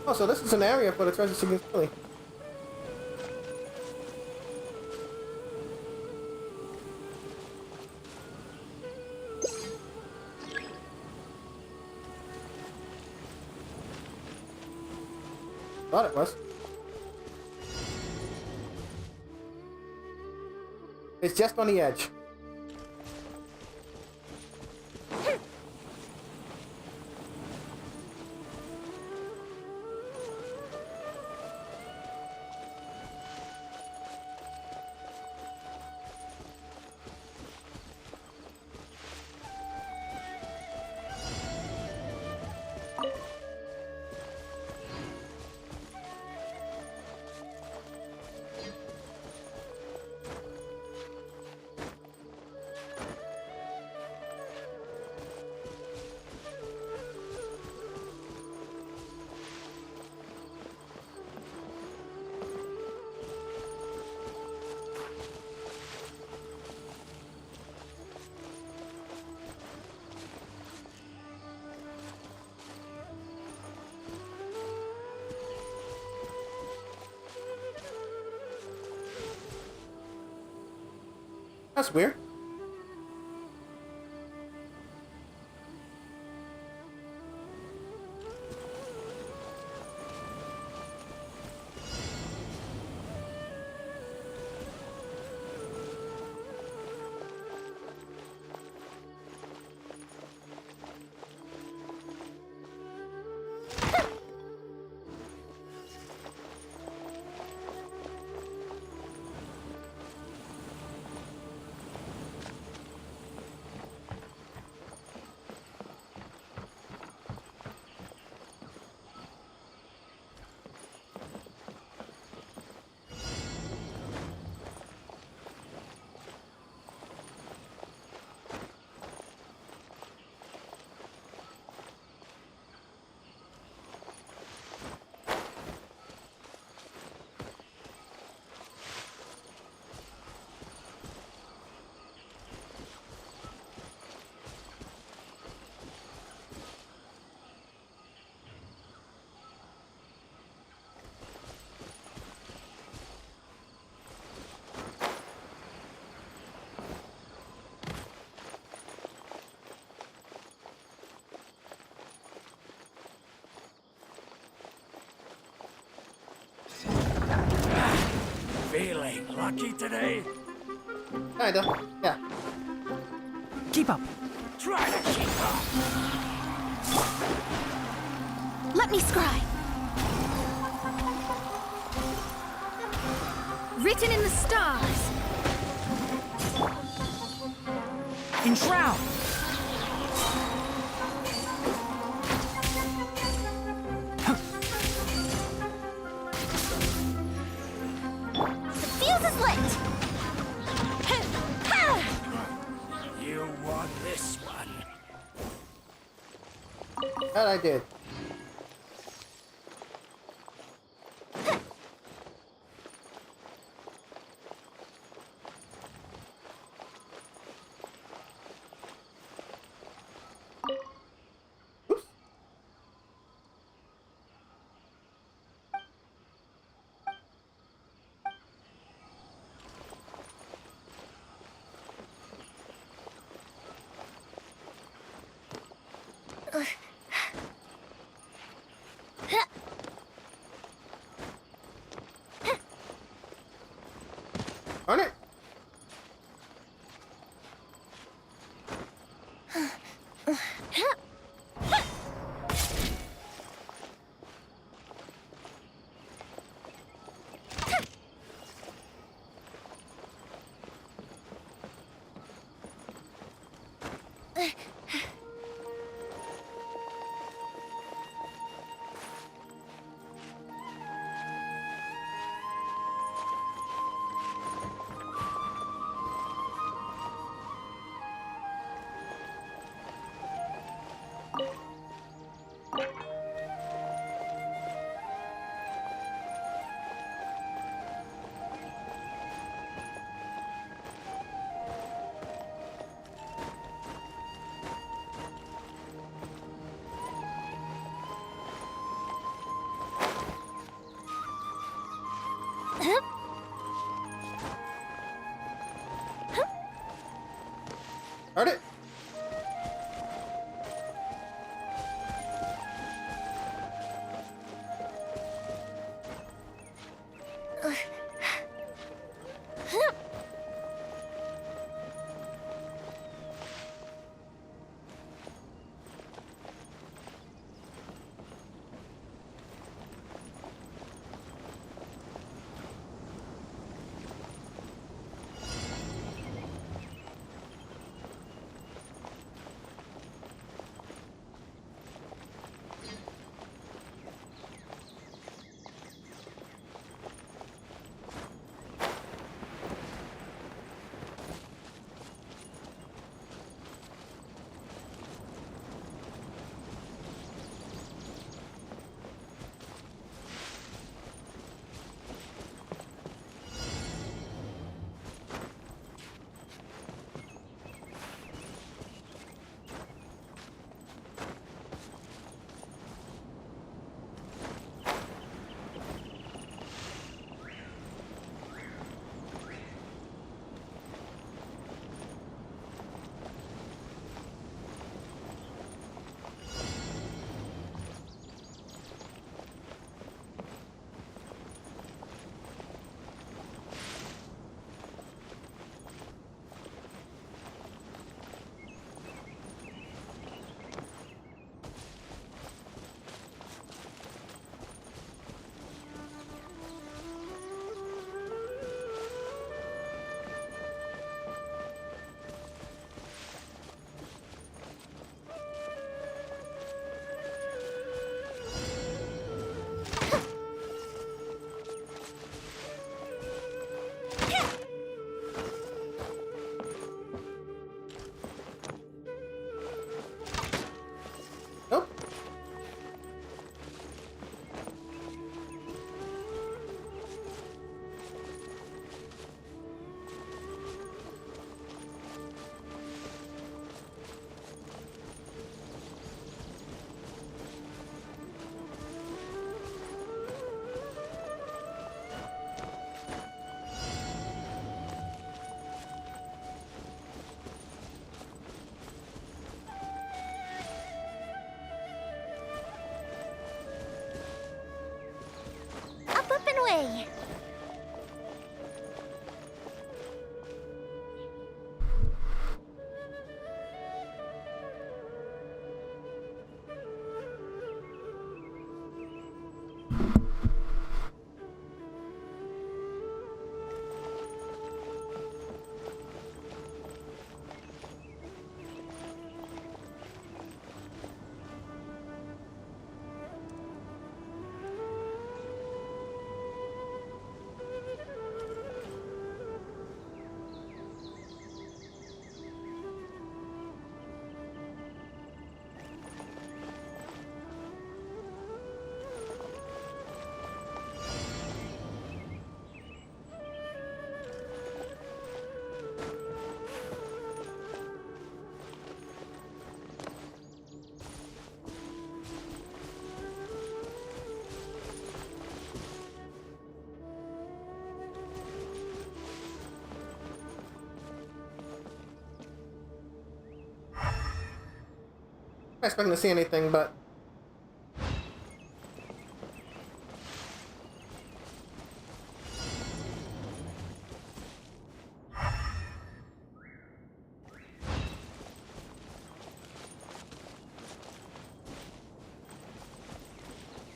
Oh, so this is an area for the treasure seeking Philly. Thought it was. It's just on the edge. That's weird. Feeling lucky today? Kinda, yeah. Keep up. Try to keep up. Let me scry. Written in the stars. Enshroud. The fuse is lit! You won this one. That I did. On it. Start it. Not expecting to see anything, but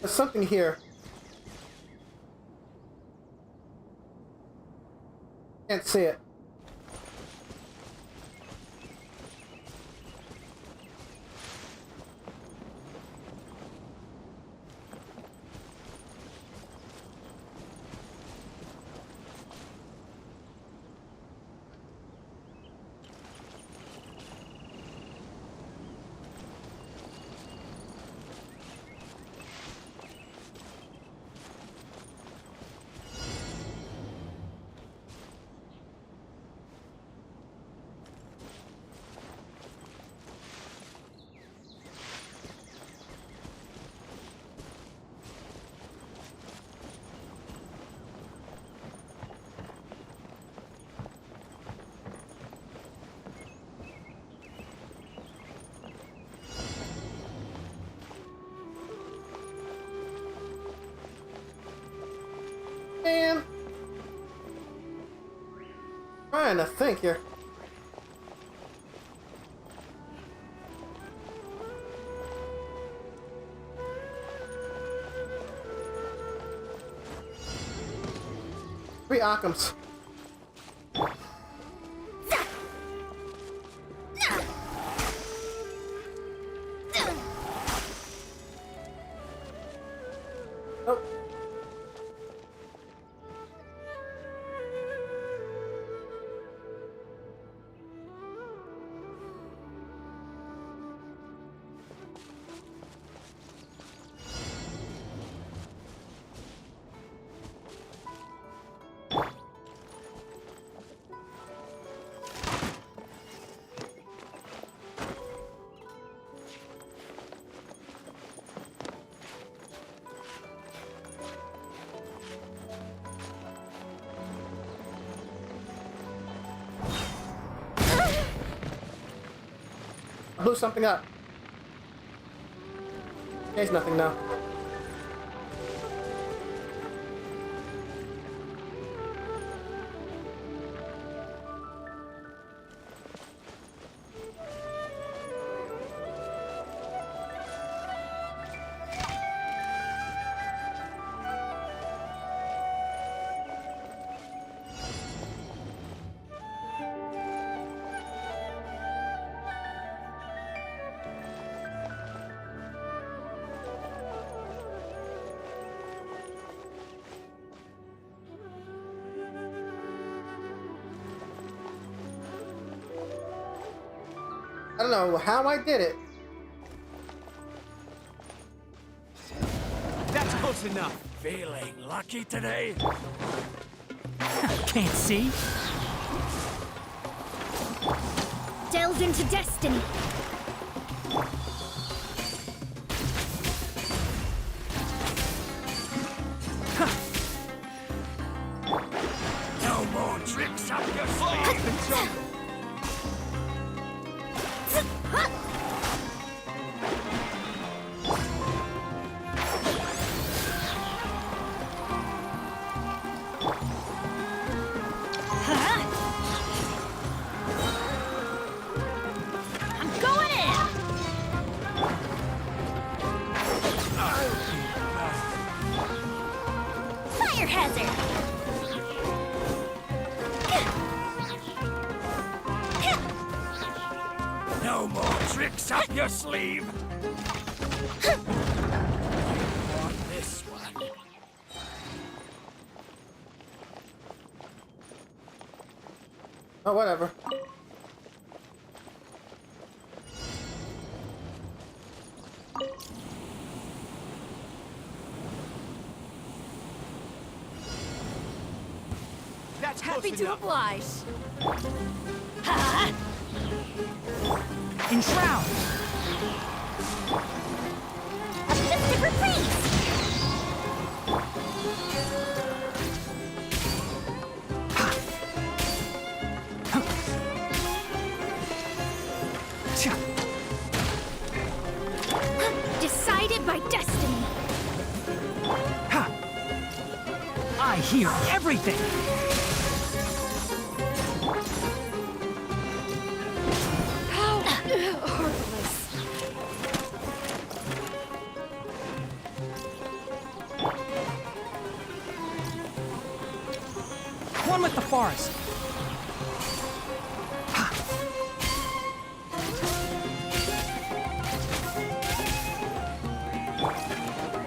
there's something here. Can't see it. Man, trying to think here. Three Occams. Oh. I blew something up. There's nothing now. I don't know how I did it. That's close enough. Feeling lucky today? Can't see. Delve into destiny. No more tricks up your sleeve. I'm going in. Fire hazard. No more tricks up your sleeve. You want this one? Oh, whatever. That's Happy close to enough. oblige. Enshroud. A mystic reprise! I hear everything! How heartless. One with the forest!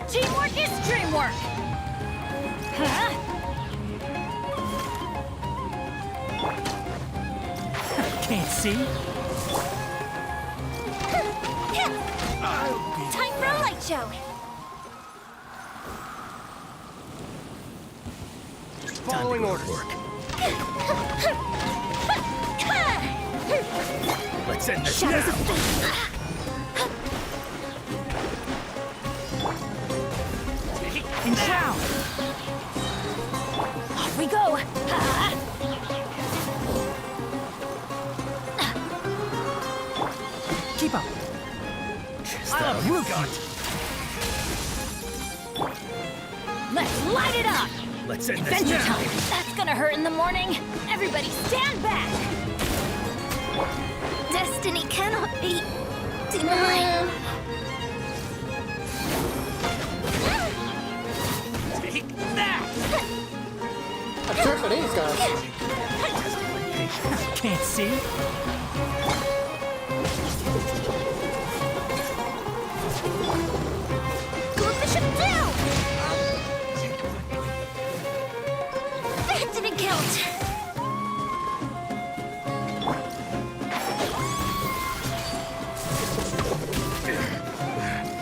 Teamwork is dreamwork! Huh? Can't see? Time for a light show! Following orders. Let's end this Shadows now. of fate! Enshroud! Off we go! Keep up! I'll uproot you! Let's light it up! Let's end this Adventure now. time! That's gonna hurt in the morning! Everybody stand back! Destiny cannot be denied. Take that! A trick for these guys. Can't see? Bishop down! That didn't count!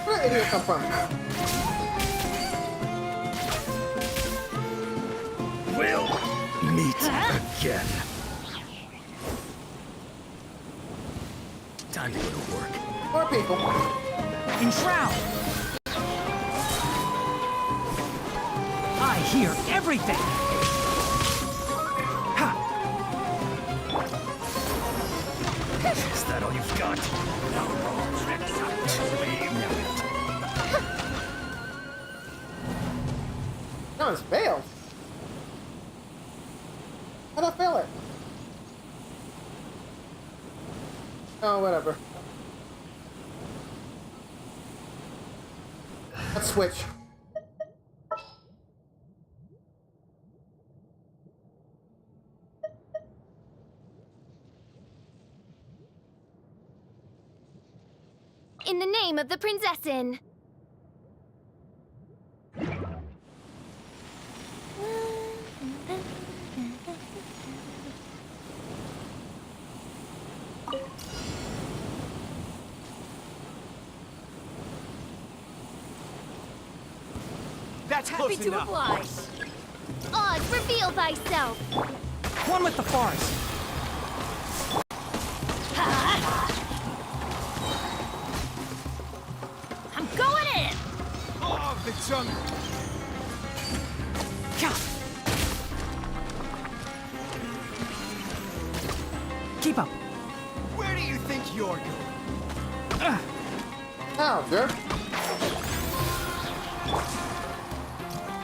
Where did idiot come from? We'll meet again. Time to go to work. More people. Enshroud! I hear everything! Ha! Is that all you've got? No more tricks up your sleeve. No, it's failed. How'd I fail it? Oh, whatever. Let's switch. In the name of the Prinzessin! That's Happy close to enough. oblige! Oz, reveal thyself! One with the forest! I'm going in! Oh, the jungle. Keep up! Where do you think you're going? Ow, jerk.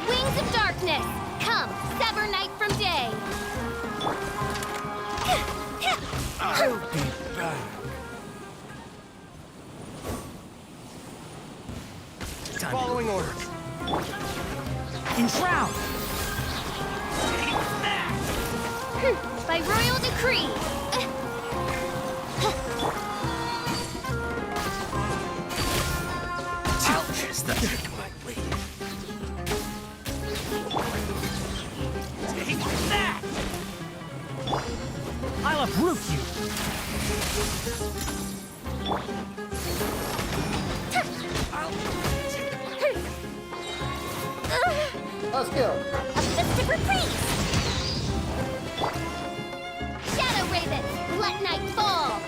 Wings of darkness! Come, sever night from day! I'll be back. Following orders. Enshroud! By royal decree! Is that Take that! I'll uproot you! Let's go. A festive reprise! Shadow Raven, let night fall!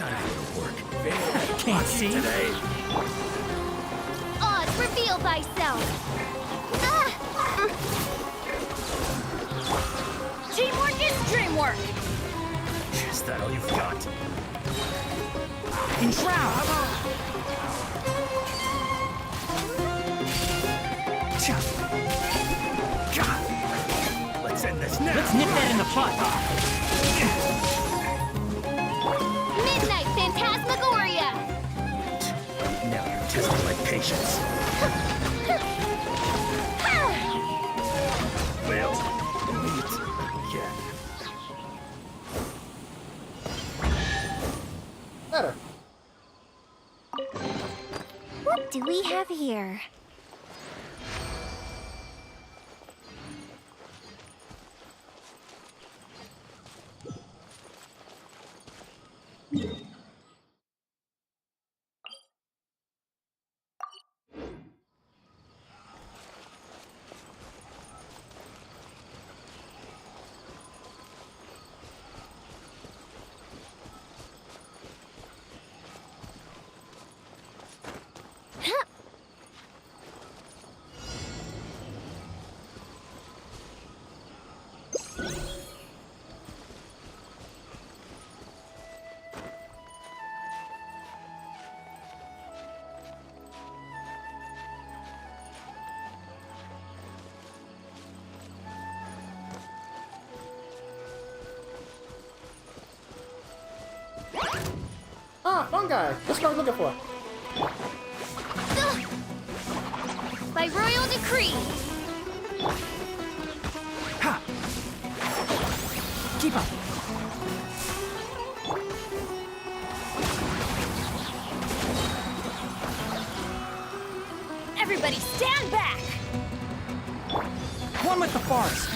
time to go to work? Can't see? Today. Oz, reveal thyself! work! Is that all you've got? Enshroud! Cha. God. Let's end this now! Let's nip that in the bud! Midnight Phantasmagoria! Now you're testing my patience. Failed. Meet again. Better. What do we have here? Ah, fungi! That's what I was looking for. By royal decree! Ha! Keep up! Everybody stand back! One with the forest!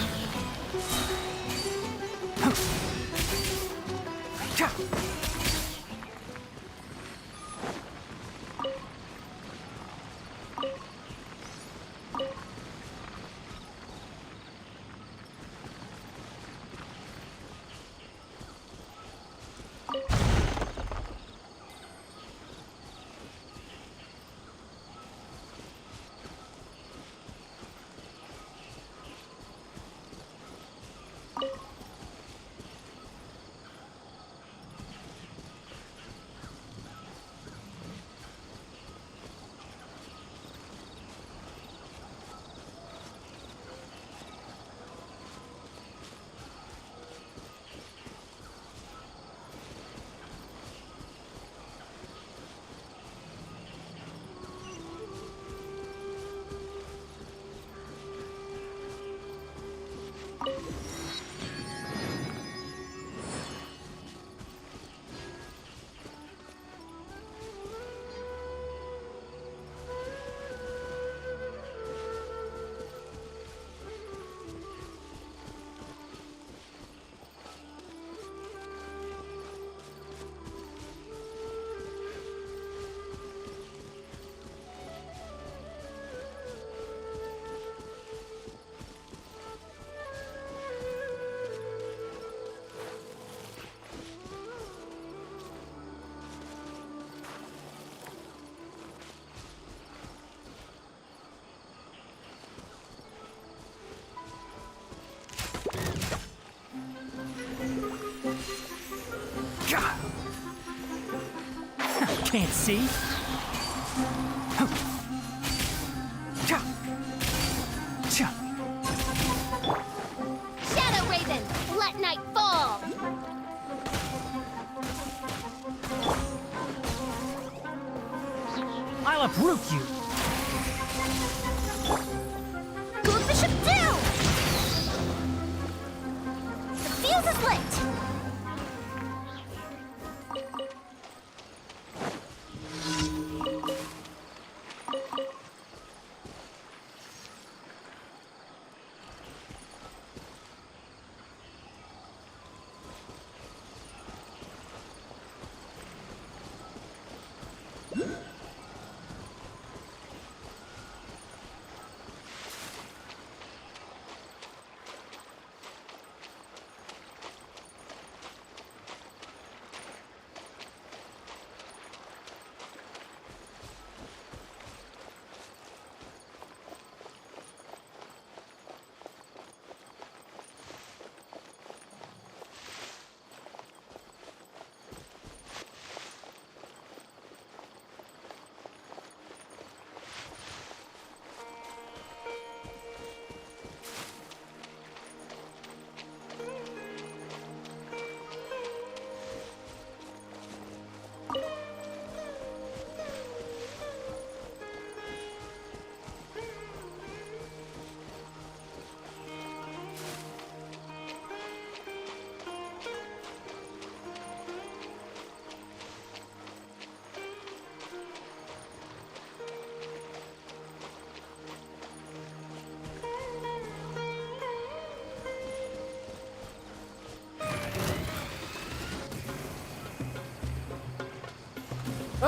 Cha! Can't see? Cha! Cha! Shadow Raven, let night fall! I'll uproot you! Good Bishop down! The fuse is lit!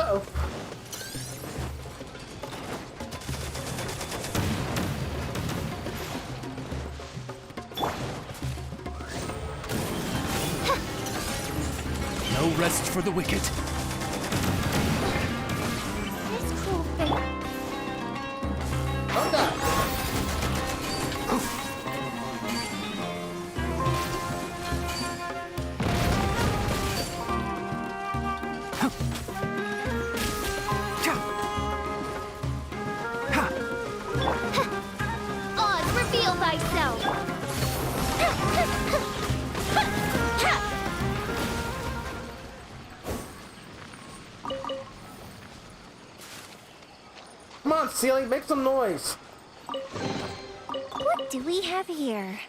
Uh-oh. No rest for the wicked. This cruel fate. Oh, God. Oz, reveal thyself. Come on, Sealy, make some noise. What do we have here?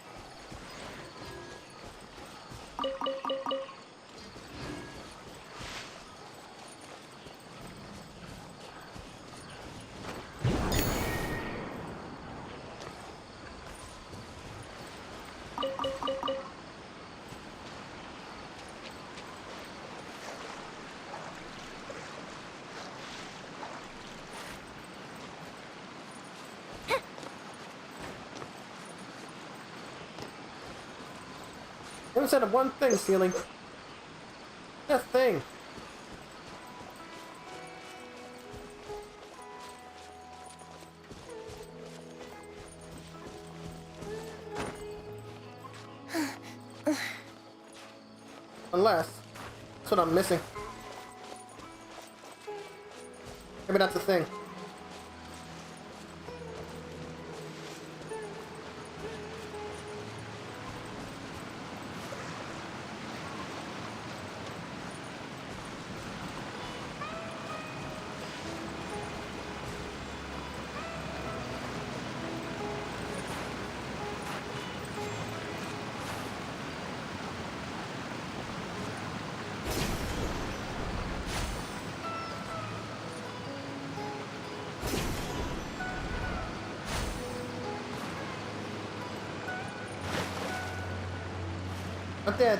You haven't said one thing, Sealy. A thing. Unless that's what I'm missing. Maybe that's the thing. I'm dead.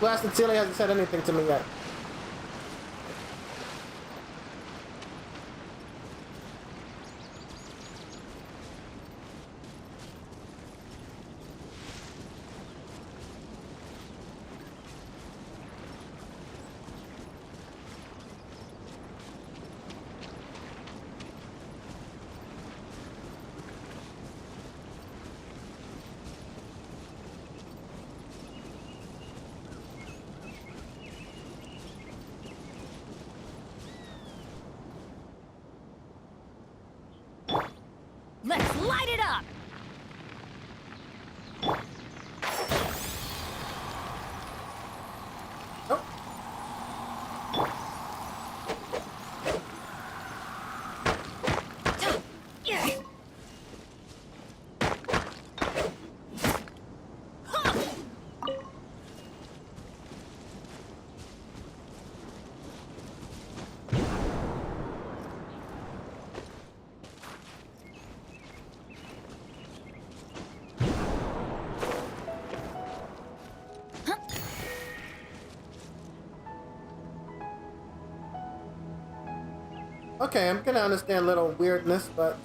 blasted Celia hasn't said anything to me yet. Let's light it up! Okay, I'm gonna understand a little weirdness, but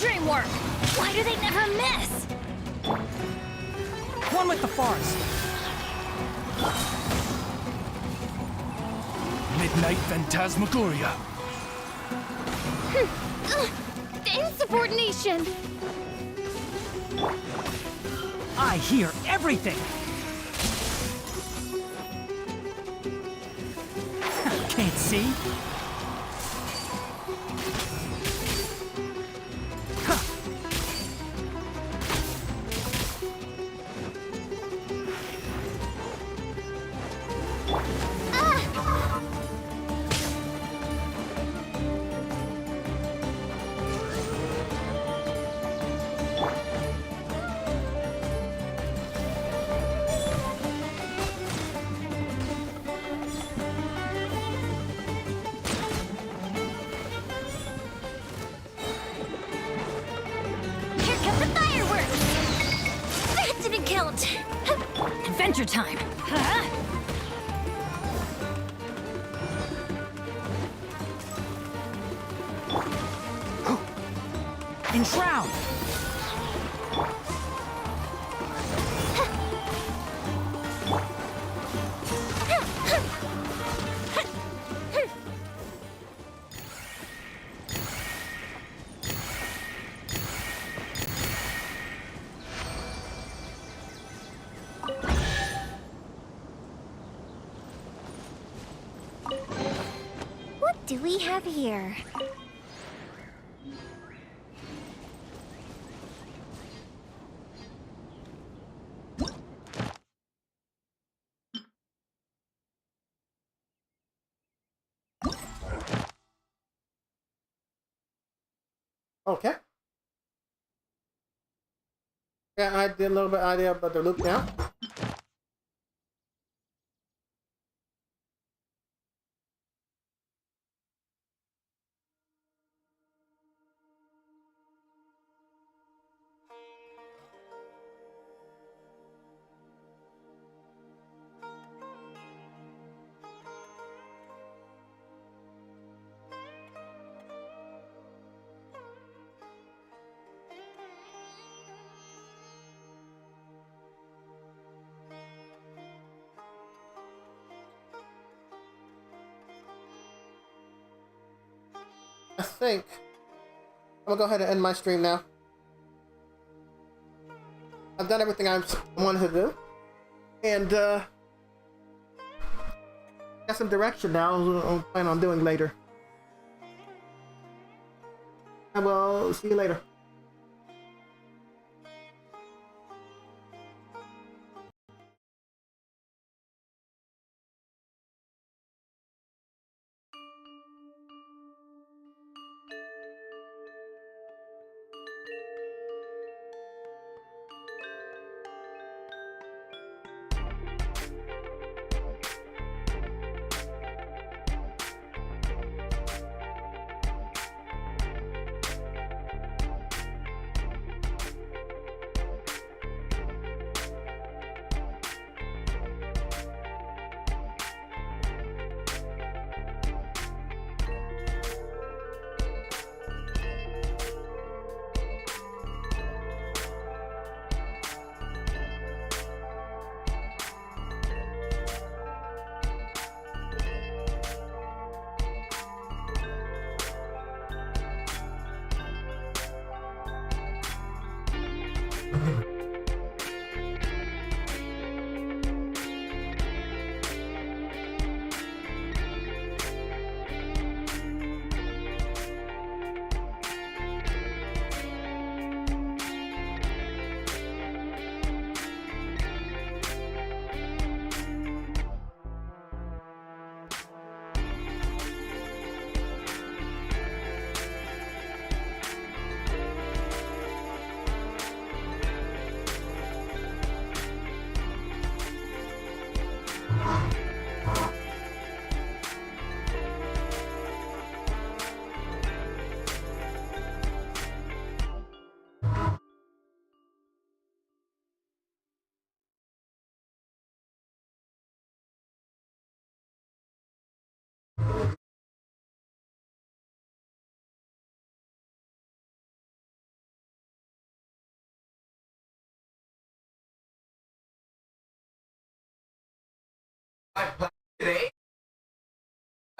Dreamwork! Why do they never miss? One with the forest. Midnight Phantasmagoria. Insubordination! I hear everything. Can't see? adventure time. Huh? Enshroud! What do we have here? Okay. Yeah, I did a little bit idea about the loop now. I think I'm gonna go ahead and end my stream now. I've done everything I wanted to do, and got some direction now. I'm planning on doing later. I will see you later.